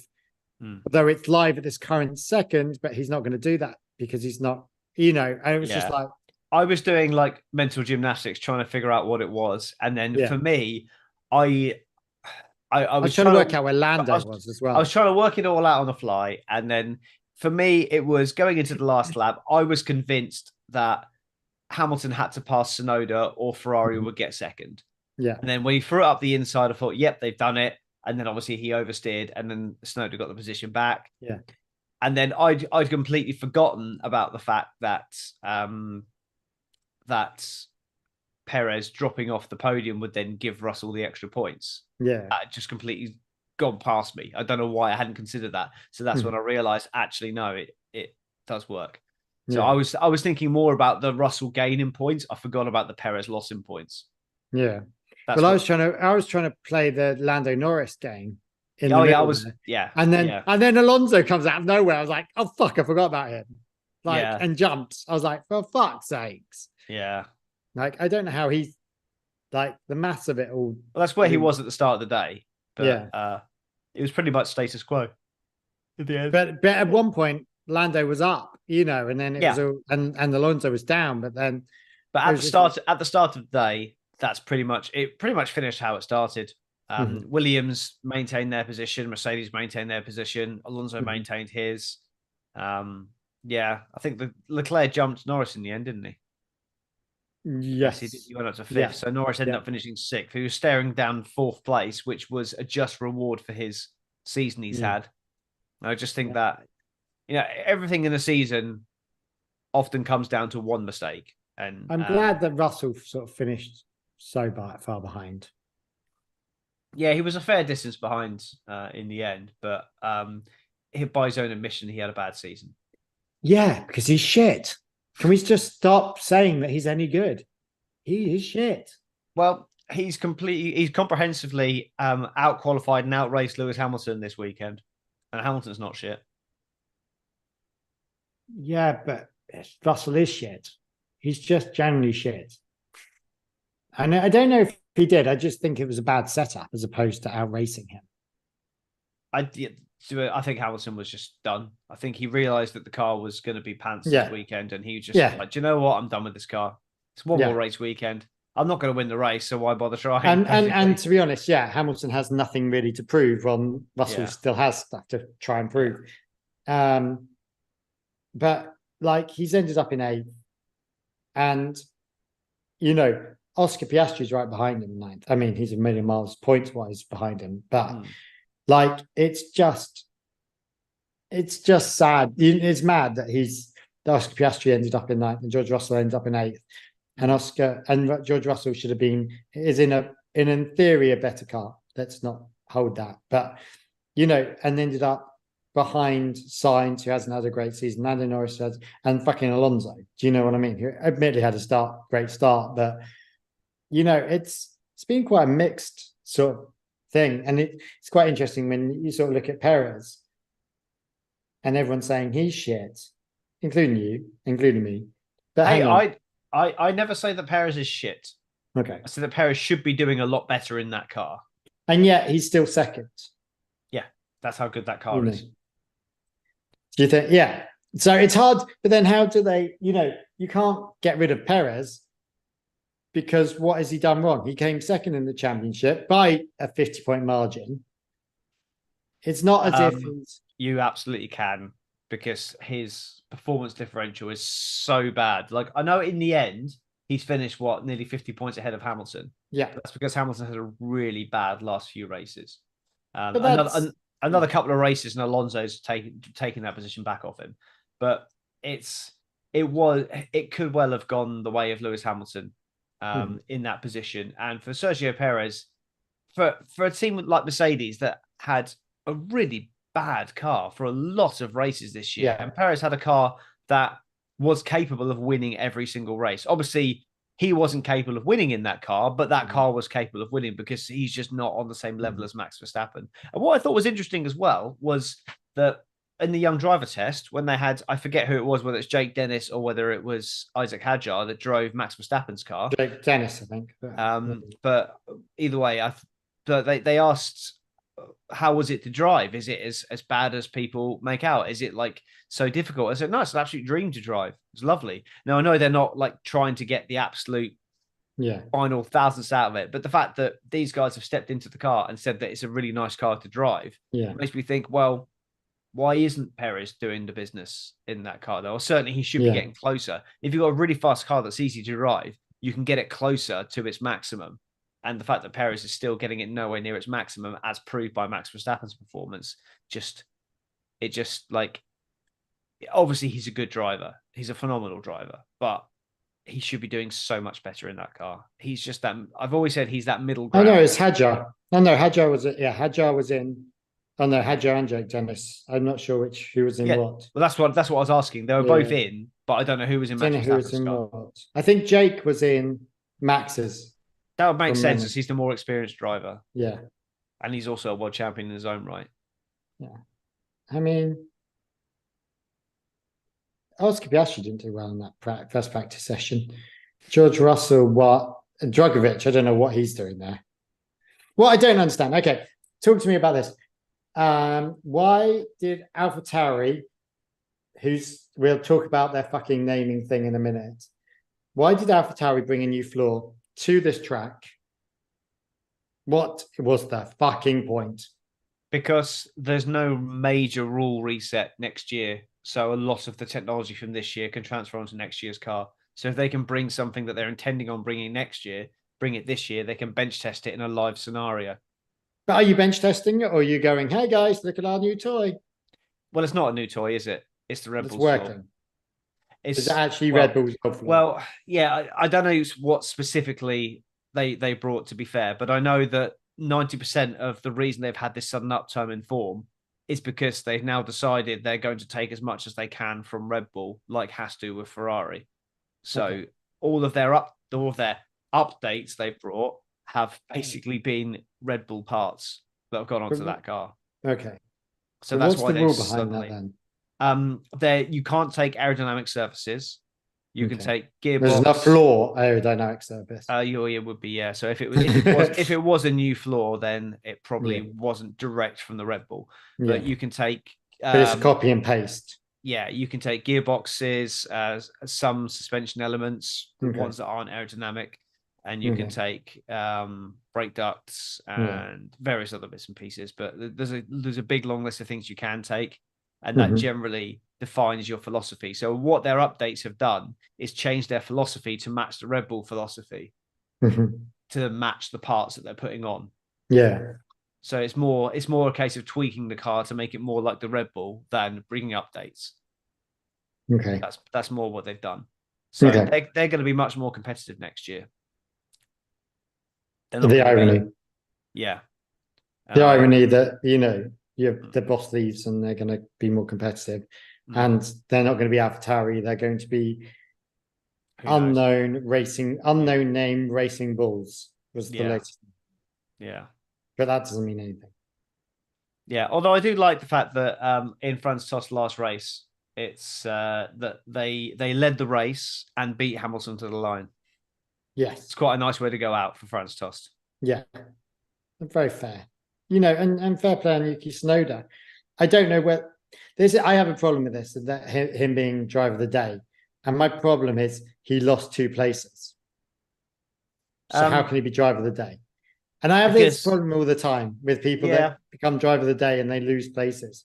Although it's live at this current second, but he's not going to do that because he's not, and it was just like. I was doing like mental gymnastics trying to figure out what it was. And then for me, I was trying to work out where Lando was as well. I was trying to work it all out on the fly. And then for me, it was going into the last lap. I was convinced that Hamilton had to pass Tsunoda or Ferrari would get second. Yeah. And then when he threw it up the inside, I thought, yep, they've done it. And then obviously he oversteered and then Tsunoda got the position back. Yeah. And then I'd completely forgotten about the fact that that Perez dropping off the podium would then give Russell the extra points. Yeah. That just completely gone past me. I don't know why I hadn't considered that. So that's when I realized actually, no, it does work. So I was thinking more about the Russell gain in points. I forgot about the Perez loss in points. Yeah. I was trying to play the Lando Norris game. And then Alonso comes out of nowhere. I was like, oh fuck, I forgot about him. And jumps. I was like, for fuck's sakes. Yeah. Like, I don't know how he's like the mass of it all. Well, that's where he was at the start of the day. But it was pretty much status quo at the end. But at one point, Lando was up, and then it was all, and Alonso was down. But at the start of the day, that's pretty much finished how it started. Williams maintained their position, Mercedes maintained their position, Alonso maintained his. I think Leclerc jumped Norris in the end, didn't he? Yes, he went up to 5th. So Norris ended up finishing 6th. He was staring down 4th place, which was a just reward for his season he's had. I just think that everything in the season often comes down to one mistake. And I'm glad that Russell sort of finished so far behind. Yeah, he was a fair distance behind in the end, but by his own admission, he had a bad season. Yeah, because he's shit. Can we just stop saying that he's any good? He is shit. Well, he's comprehensively out-qualified and outraced Lewis Hamilton this weekend. And Hamilton's not shit. Yeah, but Russell is shit. He's just generally shit. And I don't know if he did. I just think it was a bad setup as opposed to outracing him. I think Hamilton was just done. I think he realised that the car was going to be pants this weekend, and he was just like, do you know what? I'm done with this car. It's one more race weekend. I'm not going to win the race, so why bother trying? And to be honest, Hamilton has nothing really to prove. Russell still has stuff to try and prove. But like he's ended up in 8th, and Oscar Piastri's right behind him in 9th. I mean, he's a million miles points wise behind him, but like it's just sad. It's mad that Oscar Piastri ended up in 9th and George Russell ended up in 8th, and George Russell should have been in theory a better car. Let's not hold that, but and ended up behind Sainz, who hasn't had a great season. Lando Norris has, and fucking Alonso. Do you know what I mean? Who admittedly had a great start, but it's been quite a mixed sort of thing, and it's quite interesting when you sort of look at Perez, and everyone's saying he's shit, including you, including me. But hey, I never say that Perez is shit. Okay. I said that Perez should be doing a lot better in that car. And yet he's still second. That's how good that car is. Do you think? Yeah. So it's hard, but then how do they, you can't get rid of Perez because what has he done wrong? He came second in the championship by a 50-point margin. It's not as if he's... You absolutely can, because his performance differential is so bad. Like, I know in the end, he's finished, nearly 50 points ahead of Hamilton. Yeah. That's because Hamilton had a really bad last few races. But Another couple of races and Alonso's taking that position back off him. But it could well have gone the way of Lewis Hamilton in that position. And for Sergio Perez, for a team like Mercedes that had a really bad car for a lot of races this year, and Perez had a car that was capable of winning every single race. Obviously, he wasn't capable of winning in that car, but that car was capable of winning because he's just not on the same level as Max Verstappen. And what I thought was interesting as well was that in the young driver test, when they had, I forget who it was, whether it's Jake Dennis or whether it was Isaac Hadjar that drove Max Verstappen's car. Jake Dennis, I think. But either way, they asked, how was it to drive? Is it as bad as people make out? Is it like so difficult? I said, no, it's an absolute dream to drive. It's lovely. Now, I know they're not like trying to get the absolute final thousandths out of it, but the fact that these guys have stepped into the car and said that it's a really nice car to drive makes me think, well, why isn't Perez doing the business in that car though? Or certainly he should be getting closer. If you've got a really fast car that's easy to drive, you can get it closer to its maximum. And the fact that Perez is still getting it nowhere near its maximum, as proved by Max Verstappen's performance, obviously he's a good driver. He's a phenomenal driver, but he should be doing so much better in that car. He's just that, I've always said he's that middle ground. I know it's Hadjar. Oh no, Hadjar was Hadjar was in. Oh no, Hadjar and Jake Dennis. I'm not sure who was in what. Well, that's what I was asking. They were both in, but I don't know who was in Max Verstappen's car. I think Jake was in Max's. That would make sense as he's the more experienced driver. Yeah. And he's also a world champion in his own right. Yeah. I mean, Oscar Piastri didn't do well in that first practice session. George Russell, Dragovic, I don't know what he's doing there. Well, I don't understand. Okay, talk to me about this. Why did AlphaTauri, we'll talk about their fucking naming thing in a minute. Why did AlphaTauri bring a new floor to this track? What was the fucking point? Because there's no major rule reset next year. So a lot of the technology from this year can transfer onto next year's car. So if they can bring something that they're intending on bringing next year, bring it this year, they can bench test it in a live scenario. But are you bench testing it, or are you going, hey guys, look at our new toy? Well, it's not a new toy, is it? It's the Red Bull. It's working. Floor. Is it actually Red Bull's floor? Well, yeah, I don't know what specifically they brought, to be fair, but I know that 90% of the reason they've had this sudden upturn in form is because they've now decided they're going to take as much as they can from Red Bull, like has to with Ferrari. So all of their updates they've brought have basically been Red Bull parts that have gone onto that car. Okay. So that's why the rule behind that then? You can't take aerodynamic surfaces. You can take gearbox. There's enough floor aerodynamic surface. It would be, yeah. So if it was a new floor, then it probably wasn't direct from the Red Bull. But you can take. But it's a copy and paste. Yeah, you can take gearboxes, some suspension elements, ones that aren't aerodynamic, and you can take brake ducts and various other bits and pieces. But there's a big long list of things you can take, and that generally defines your philosophy. So what their updates have done is change their philosophy to match the Red Bull philosophy, to match the parts that they're putting on. Yeah. So it's more a case of tweaking the car to make it more like the Red Bull than bringing updates. Okay. That's more what they've done. So they're going to be much more competitive next year. The irony. Yeah. The irony that, you have the boss leaves and they're going to be more competitive. And they're not going to be AlphaTauri. They're going to be unknown name racing bulls was the latest. Yeah. But that doesn't mean anything. Yeah. Although I do like the fact that in Franz Tost last race, it's that they led the race and beat Hamilton to the line. Yes. It's quite a nice way to go out for Franz Tost. Yeah. Very fair. And fair play on Yuki Tsunoda. I don't know where I have a problem with this, that him being driver of the day. And my problem is he lost 2 places. So how can he be driver of the day? And I have this problem all the time with people that become driver of the day and they lose places.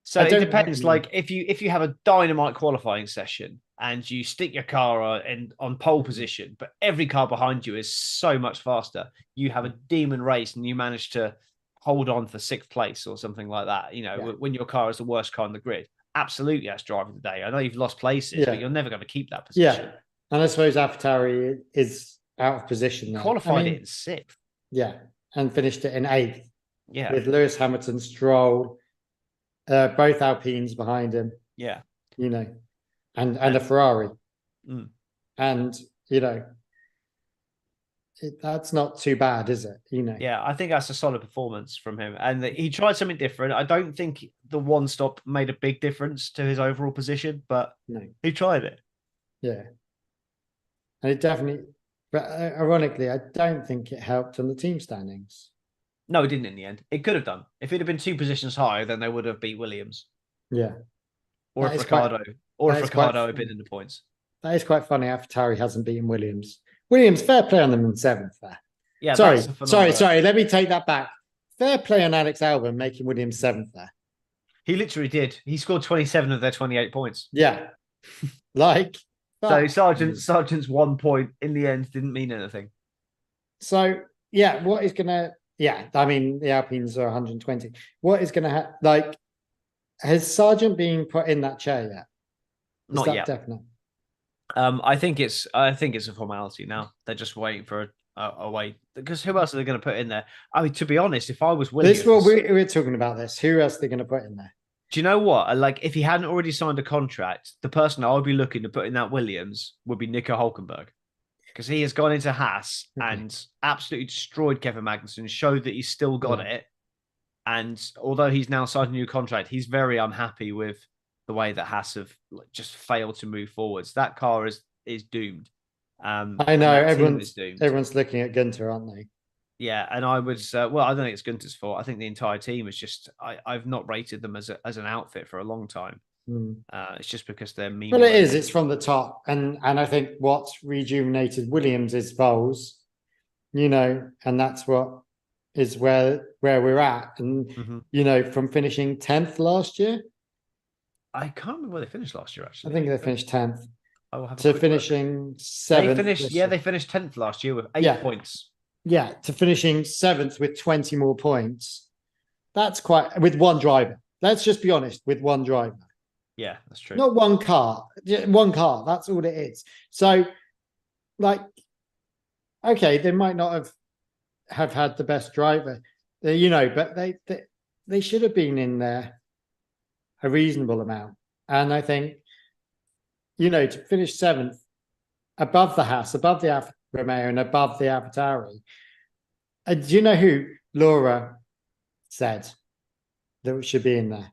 So it depends. Like if you have a dynamite qualifying session and you stick your car on pole position, but every car behind you is so much faster, you have a demon race and you manage to hold on for 6th place or something like that. When your car is the worst car on the grid, absolutely that's driver of the day. I know you've lost places, but you're never going to keep that position. Yeah, and I suppose AlphaTauri is out of position now. Qualified it in 6th. Yeah, and finished it in 8th. Yeah, with Lewis Hamilton, Stroll, both Alpines behind him. Yeah, and a Ferrari, and that's not too bad, is it? Yeah, I think that's a solid performance from him, and he tried something different. I don't think the one stop made a big difference to his overall position, but he tried it. Yeah, and it definitely. But ironically, I don't think it helped on the team standings. No, it didn't in the end. It could have done. If it had been 2 positions higher, then they would have beat Williams. Yeah. Or if Ricardo had been in the points. That is quite funny. AlphaTauri hasn't beaten Williams. Williams, fair play on them in 7th there. Yeah. Sorry. Let me take that back. Fair play on Alex Albon making Williams 7th there. He literally did. He scored 27 of their 28 points. Yeah. So Sargent's 1 point in the end didn't mean anything. So yeah, what is gonna? Yeah, I mean the Alpines are 120. What is gonna has Sargent been put in that chair yet? Not yet. Definite. I think it's a formality now. They're just waiting for a way, because who else are they going to put in there? I mean, to be honest, if I was Williams, this we're talking about this. Who else are they going to put in there? Do you know what? Like, if he hadn't already signed a contract, the person I would be looking to put in that Williams would be Nico Hülkenberg, because he has gone into Haas and absolutely destroyed Kevin Magnussen, showed that he's still got it. And although he's now signed a new contract, he's very unhappy with the way that Haas have just failed to move forwards. That car is doomed. I know everyone's looking at Gunter, aren't they? Yeah, and I would. I don't think it's Gunter's fault. I think the entire team is just. I've not rated them as an outfit for a long time. It's just because they're mean. Well, it is. It's from the top, and I think what's rejuvenated Williams is Bowles, and that's what is where we're at, and from finishing 10th last year. I can't remember where they finished last year. Actually, I think they finished 10th. I will have to finishing 7th. They finished 10th last year with 8 points. Yeah, to finishing 7th with 20 more points. That's quite, with one driver. Let's just be honest, with one driver. Yeah, that's true. Not one car. One car. That's all it is. So, okay, they might not have had the best driver, but they should have been in there a reasonable amount. And I think, to finish 7th above the Haas, above the Alfa Romeo, and above the AlphaTauri. Do you know who Laura said that should be in there?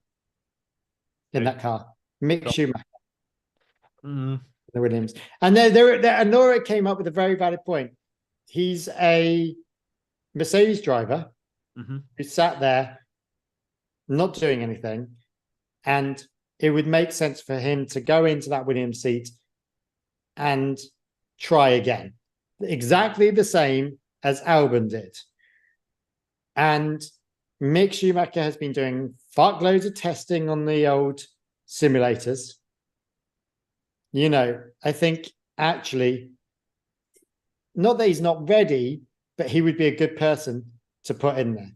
In that car? Mick Schumacher. The Williams. And and Laura came up with a very valid point. He's a Mercedes driver who sat there not doing anything, and it would make sense for him to go into that Williams seat and try again. Exactly the same as Albon did. And Mick Schumacher has been doing fuckloads of testing on the old simulators. I think actually, not that he's not ready, but he would be a good person to put in there.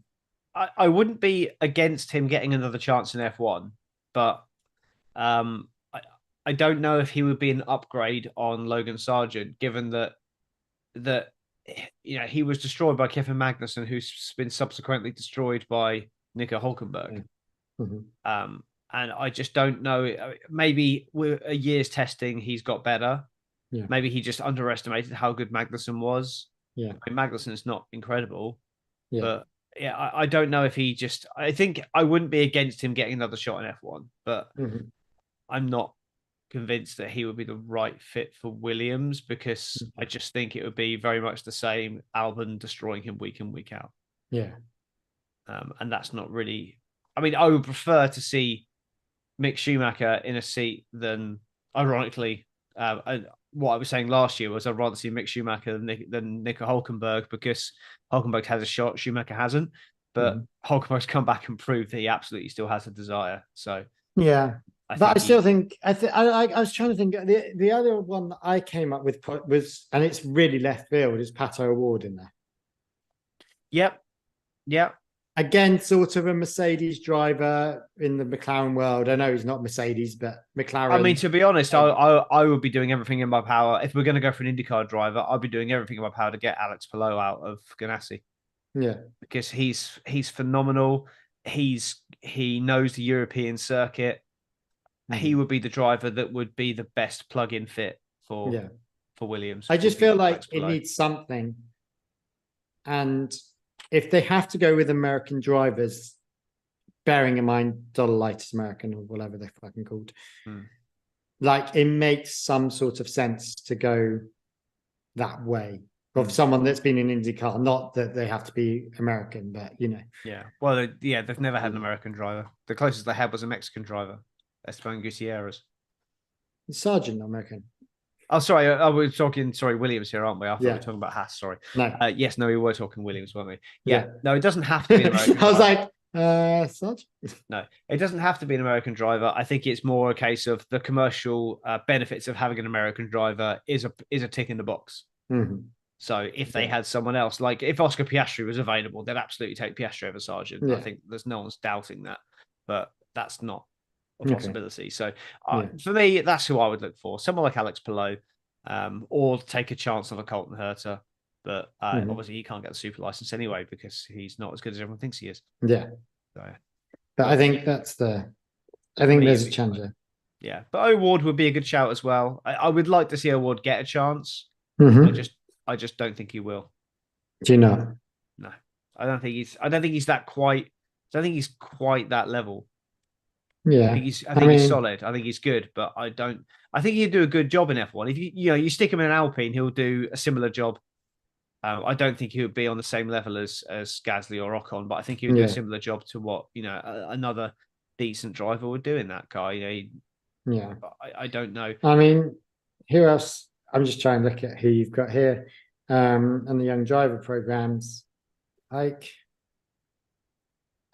I wouldn't be against him getting another chance in F1, but I don't know if he would be an upgrade on Logan Sargent, given that he was destroyed by Kevin Magnussen, who's been subsequently destroyed by Nico Hülkenberg. And I just don't know. Maybe with a year's testing, he's got better. Yeah. Maybe he just underestimated how good Magnussen was. Yeah, I mean, Magnussen is not incredible, but I don't know if he just. I think I wouldn't be against him getting another shot in F1, but I'm not convinced that he would be the right fit for Williams, because I just think it would be very much the same Albon destroying him week in, week out. Yeah. And that's not really. I mean, I would prefer to see Mick Schumacher in a seat than, ironically, what I was saying last year was I'd rather see Mick Schumacher than Nico Hulkenberg, because Hulkenberg has a shot, Schumacher hasn't. But Hulkenberg's come back and proved that he absolutely still has a desire. So yeah. But I still think I was trying to think the other one that I came up with was, and it's really left field, is Pato O'Ward in there. Yep. Again, sort of a Mercedes driver in the McLaren world. I know he's not Mercedes, but McLaren. I mean, to be honest, I would be doing everything in my power. If we're going to go for an IndyCar driver, I'd be doing everything in my power to get Alex Palou out of Ganassi. Yeah, because he's phenomenal. He knows the European circuit. He would be the driver that would be the best plug-in fit for Williams. I just feel like it needs something. And if they have to go with American drivers, bearing in mind Dolomite is American or whatever they're fucking called, like it makes some sort of sense to go that way of someone that's been in IndyCar. Not that they have to be American, but you know. Yeah. Well, they've never had an American driver. The closest they had was a Mexican driver, Esteban Gutierrez. Sargent, American. Oh, sorry. We're talking, Williams here, aren't we? I thought we were talking about Haas. Sorry. No. Yes, no, we were talking Williams, weren't we? Yeah. No, it doesn't have to be an American I was driver. like, Sargent? No, it doesn't have to be an American driver. I think it's more a case of the commercial benefits of having an American driver is a tick in the box. Mm-hmm. So if they had someone else, like if Oscar Piastri was available, they'd absolutely take Piastri over Sargent. Yeah. I think there's no one's doubting that, but that's not a possibility. So for me, that's who I would look for. Someone like Alex Palou, or take a chance on a Colton Herta. But obviously he can't get the super license anyway because he's not as good as everyone thinks he is. Yeah. So, but I think there's a chance there. Yeah. But O'Ward would be a good shout as well. I would like to see O'Ward get a chance. Mm-hmm. I just don't think he will. Do you know? No. I don't think he's quite that level. Yeah. I think he's solid. I think he's good, but I think he'd do a good job in F1. If you stick him in an Alpine, he'll do a similar job. I don't think he would be on the same level as Gasly or Ocon, but I think he would do a similar job to what another decent driver would do in that car. I don't know. I mean, who else? I'm just trying to look at who you've got here, and the young driver programs. Like,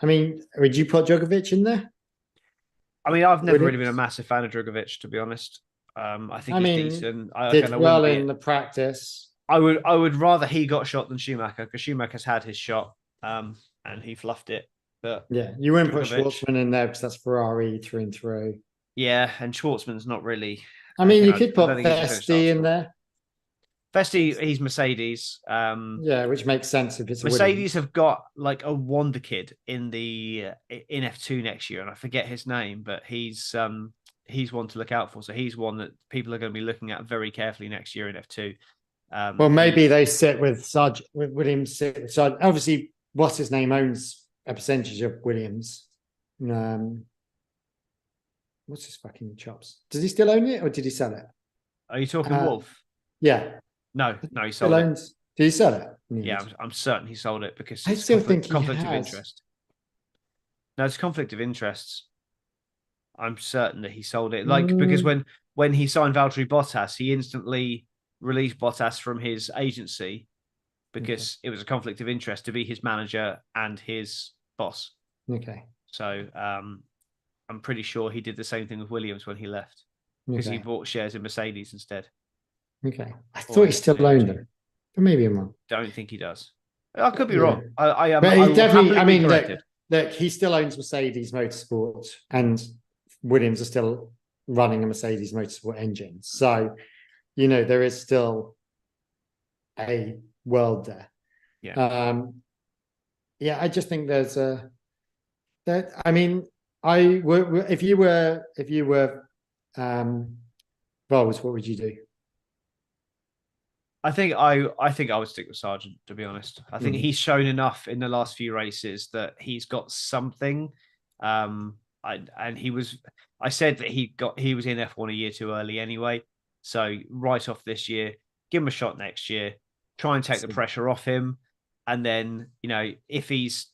I mean, would you put Djokovic in there? I mean, I've never really been a massive fan of Djokovic, to be honest. I think he's decent. Did well in the practice. I would rather he got shot than Schumacher, because Schumacher's had his shot, and he fluffed it. But yeah, you wouldn't put Schwartzman in there because that's Ferrari through and through. Yeah, and Schwartzman's not really. I mean, you could put Vesti in there. Vesti, he's Mercedes. Yeah, which makes sense if it's Mercedes have got like a wonder kid in F2 next year, and I forget his name, but he's one to look out for. So he's one that people are going to be looking at very carefully next year in F2. Well, maybe they sit with Sargent, with Williams. Sit with Sargent. Obviously, what's his name owns a percentage of Williams. What's his fucking chops? Does he still own it, or did he sell it? Are you talking Wolf? Yeah. No, he sold it. Did he sell it? Yeah, I'm certain he sold it because I still think conflict of interest. No, it's conflict of interests. I'm certain that he sold it. Because when he signed Valtteri Bottas, he instantly released Bottas from his agency because it was a conflict of interest to be his manager and his boss. Okay. So I'm pretty sure he did the same thing with Williams when he left because he bought shares in Mercedes instead. Okay. I thought he still owned them, but maybe I'm wrong. Don't think he does. I could be wrong. I am. But he definitely. I mean, look, he still owns Mercedes Motorsport, and Williams are still running a Mercedes Motorsport engine. So, there is still a world there. Yeah. I just think there's I mean, if you were Vols, what would you do? I think I would stick with Sargent, to be honest. I think he's shown enough in the last few races that he's got something. and he was. I said that he was in F1 a year too early anyway. So right off this year, give him a shot next year. Try and take the pressure off him, and then if he's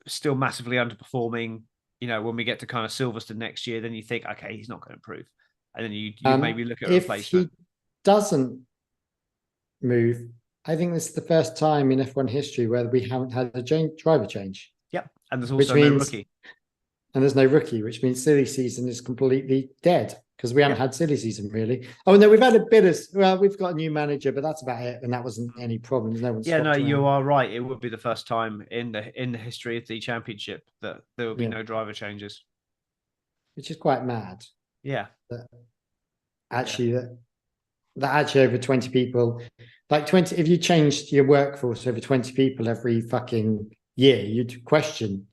still massively underperforming, when we get to kind of Silverstone next year, then you think, okay, he's not going to improve, and then you maybe look at a replacement. If he doesn't move, I think this is the first time in F1 history where we haven't had a driver change. Yep, and there's also no rookie. And there's no rookie, which means silly season is completely dead because we haven't had silly season really. Oh no, we've had a bit of we've got a new manager, but that's about it, and that wasn't any problem. No one's you are right. It would be the first time in the history of the championship that there will be no driver changes, which is quite mad. Yeah, that actually over 20 people, like 20. If you changed your workforce over 20 people every fucking year, you'd question.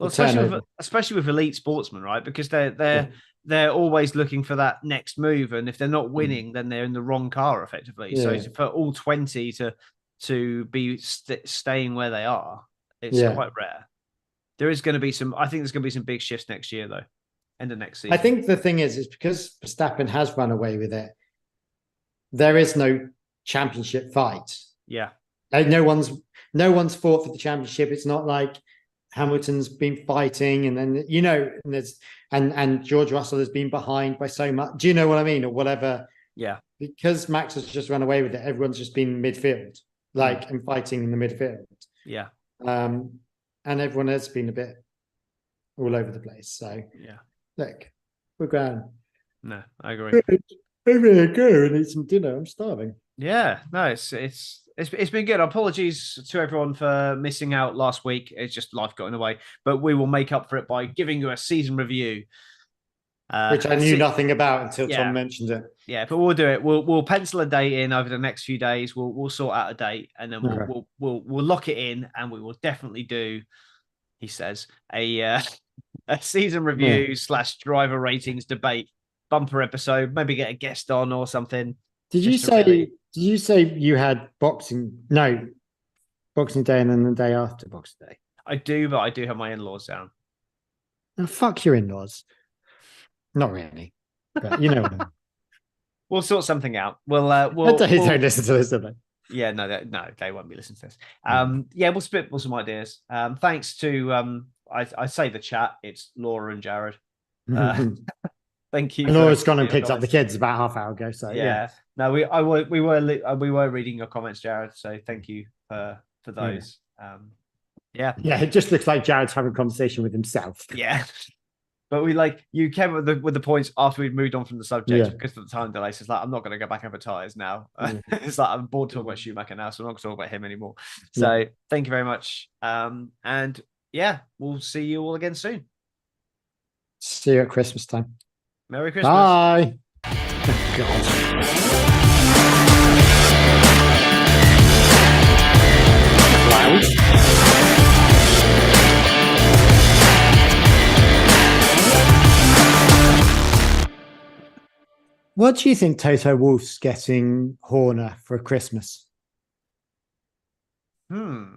Well, especially with elite sportsmen, right? Because they're always looking for that next move, and if they're not winning, then they're in the wrong car, effectively. Yeah. So for all 20 to be staying where they are, it's quite rare. There is going to be I think there's going to be some big shifts next year, though. End of next season. I think the thing is because Verstappen has run away with it. There is no championship fight. Yeah, no one's fought for the championship. It's not like Hamilton's been fighting, and then and George Russell has been behind by so much. Do you know what I mean, or whatever? Yeah. Because Max has just run away with it. Everyone's just been midfield, and fighting in the midfield. Yeah. And everyone has been a bit all over the place. So yeah, look, we're going. No, I agree. I'm gonna go and eat some dinner. I'm starving. Yeah, no, it's been good. Apologies to everyone for missing out last week. It's just life got in the way, but we will make up for it by giving you a season review, which I knew nothing about until Tom mentioned it. Yeah, but we'll do it. We'll pencil a date in over the next few days. We'll sort out a date, and then we'll lock it in, and we will definitely do. He says a season review / driver ratings debate bumper episode. Maybe get a guest on or something. Did you say you had Boxing Day and then the day after Boxing Day? I do, but I do have my in-laws down. Oh, fuck your in-laws. Not really, but you know what I mean. We'll sort something out. We'll don't listen to this, do they? Yeah, no, they won't be listening to this. We'll spitball some ideas. Thanks to I say the chat. It's Laura and Jared. Thank you. And Laura's gone and picked up the kids about half hour ago. So yeah. No, we were reading your comments, Jared. So thank you for those. Yeah. It just looks like Jared's having a conversation with himself. Yeah. But you came with the points after we'd moved on from the subject because of the time delay. So it's like I'm not going to go back over tires now. It's like I'm bored talking about Schumacher now, so I'm not going to talk about him anymore. So thank you very much. And we'll see you all again soon. See you at Christmas time. Merry Christmas. Bye. God. What do you think Toto Wolff's getting Horner for Christmas? I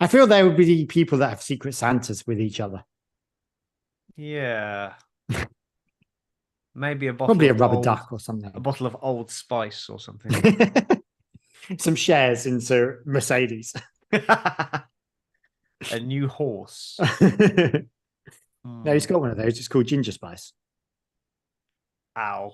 feel there would be people that have Secret Santas with each other. Yeah. Maybe a bottle. Probably a rubber duck or something. A bottle of Old Spice or something. Some shares into Mercedes. A new horse. No, he's got one of those. It's called Ginger Spice. Ow.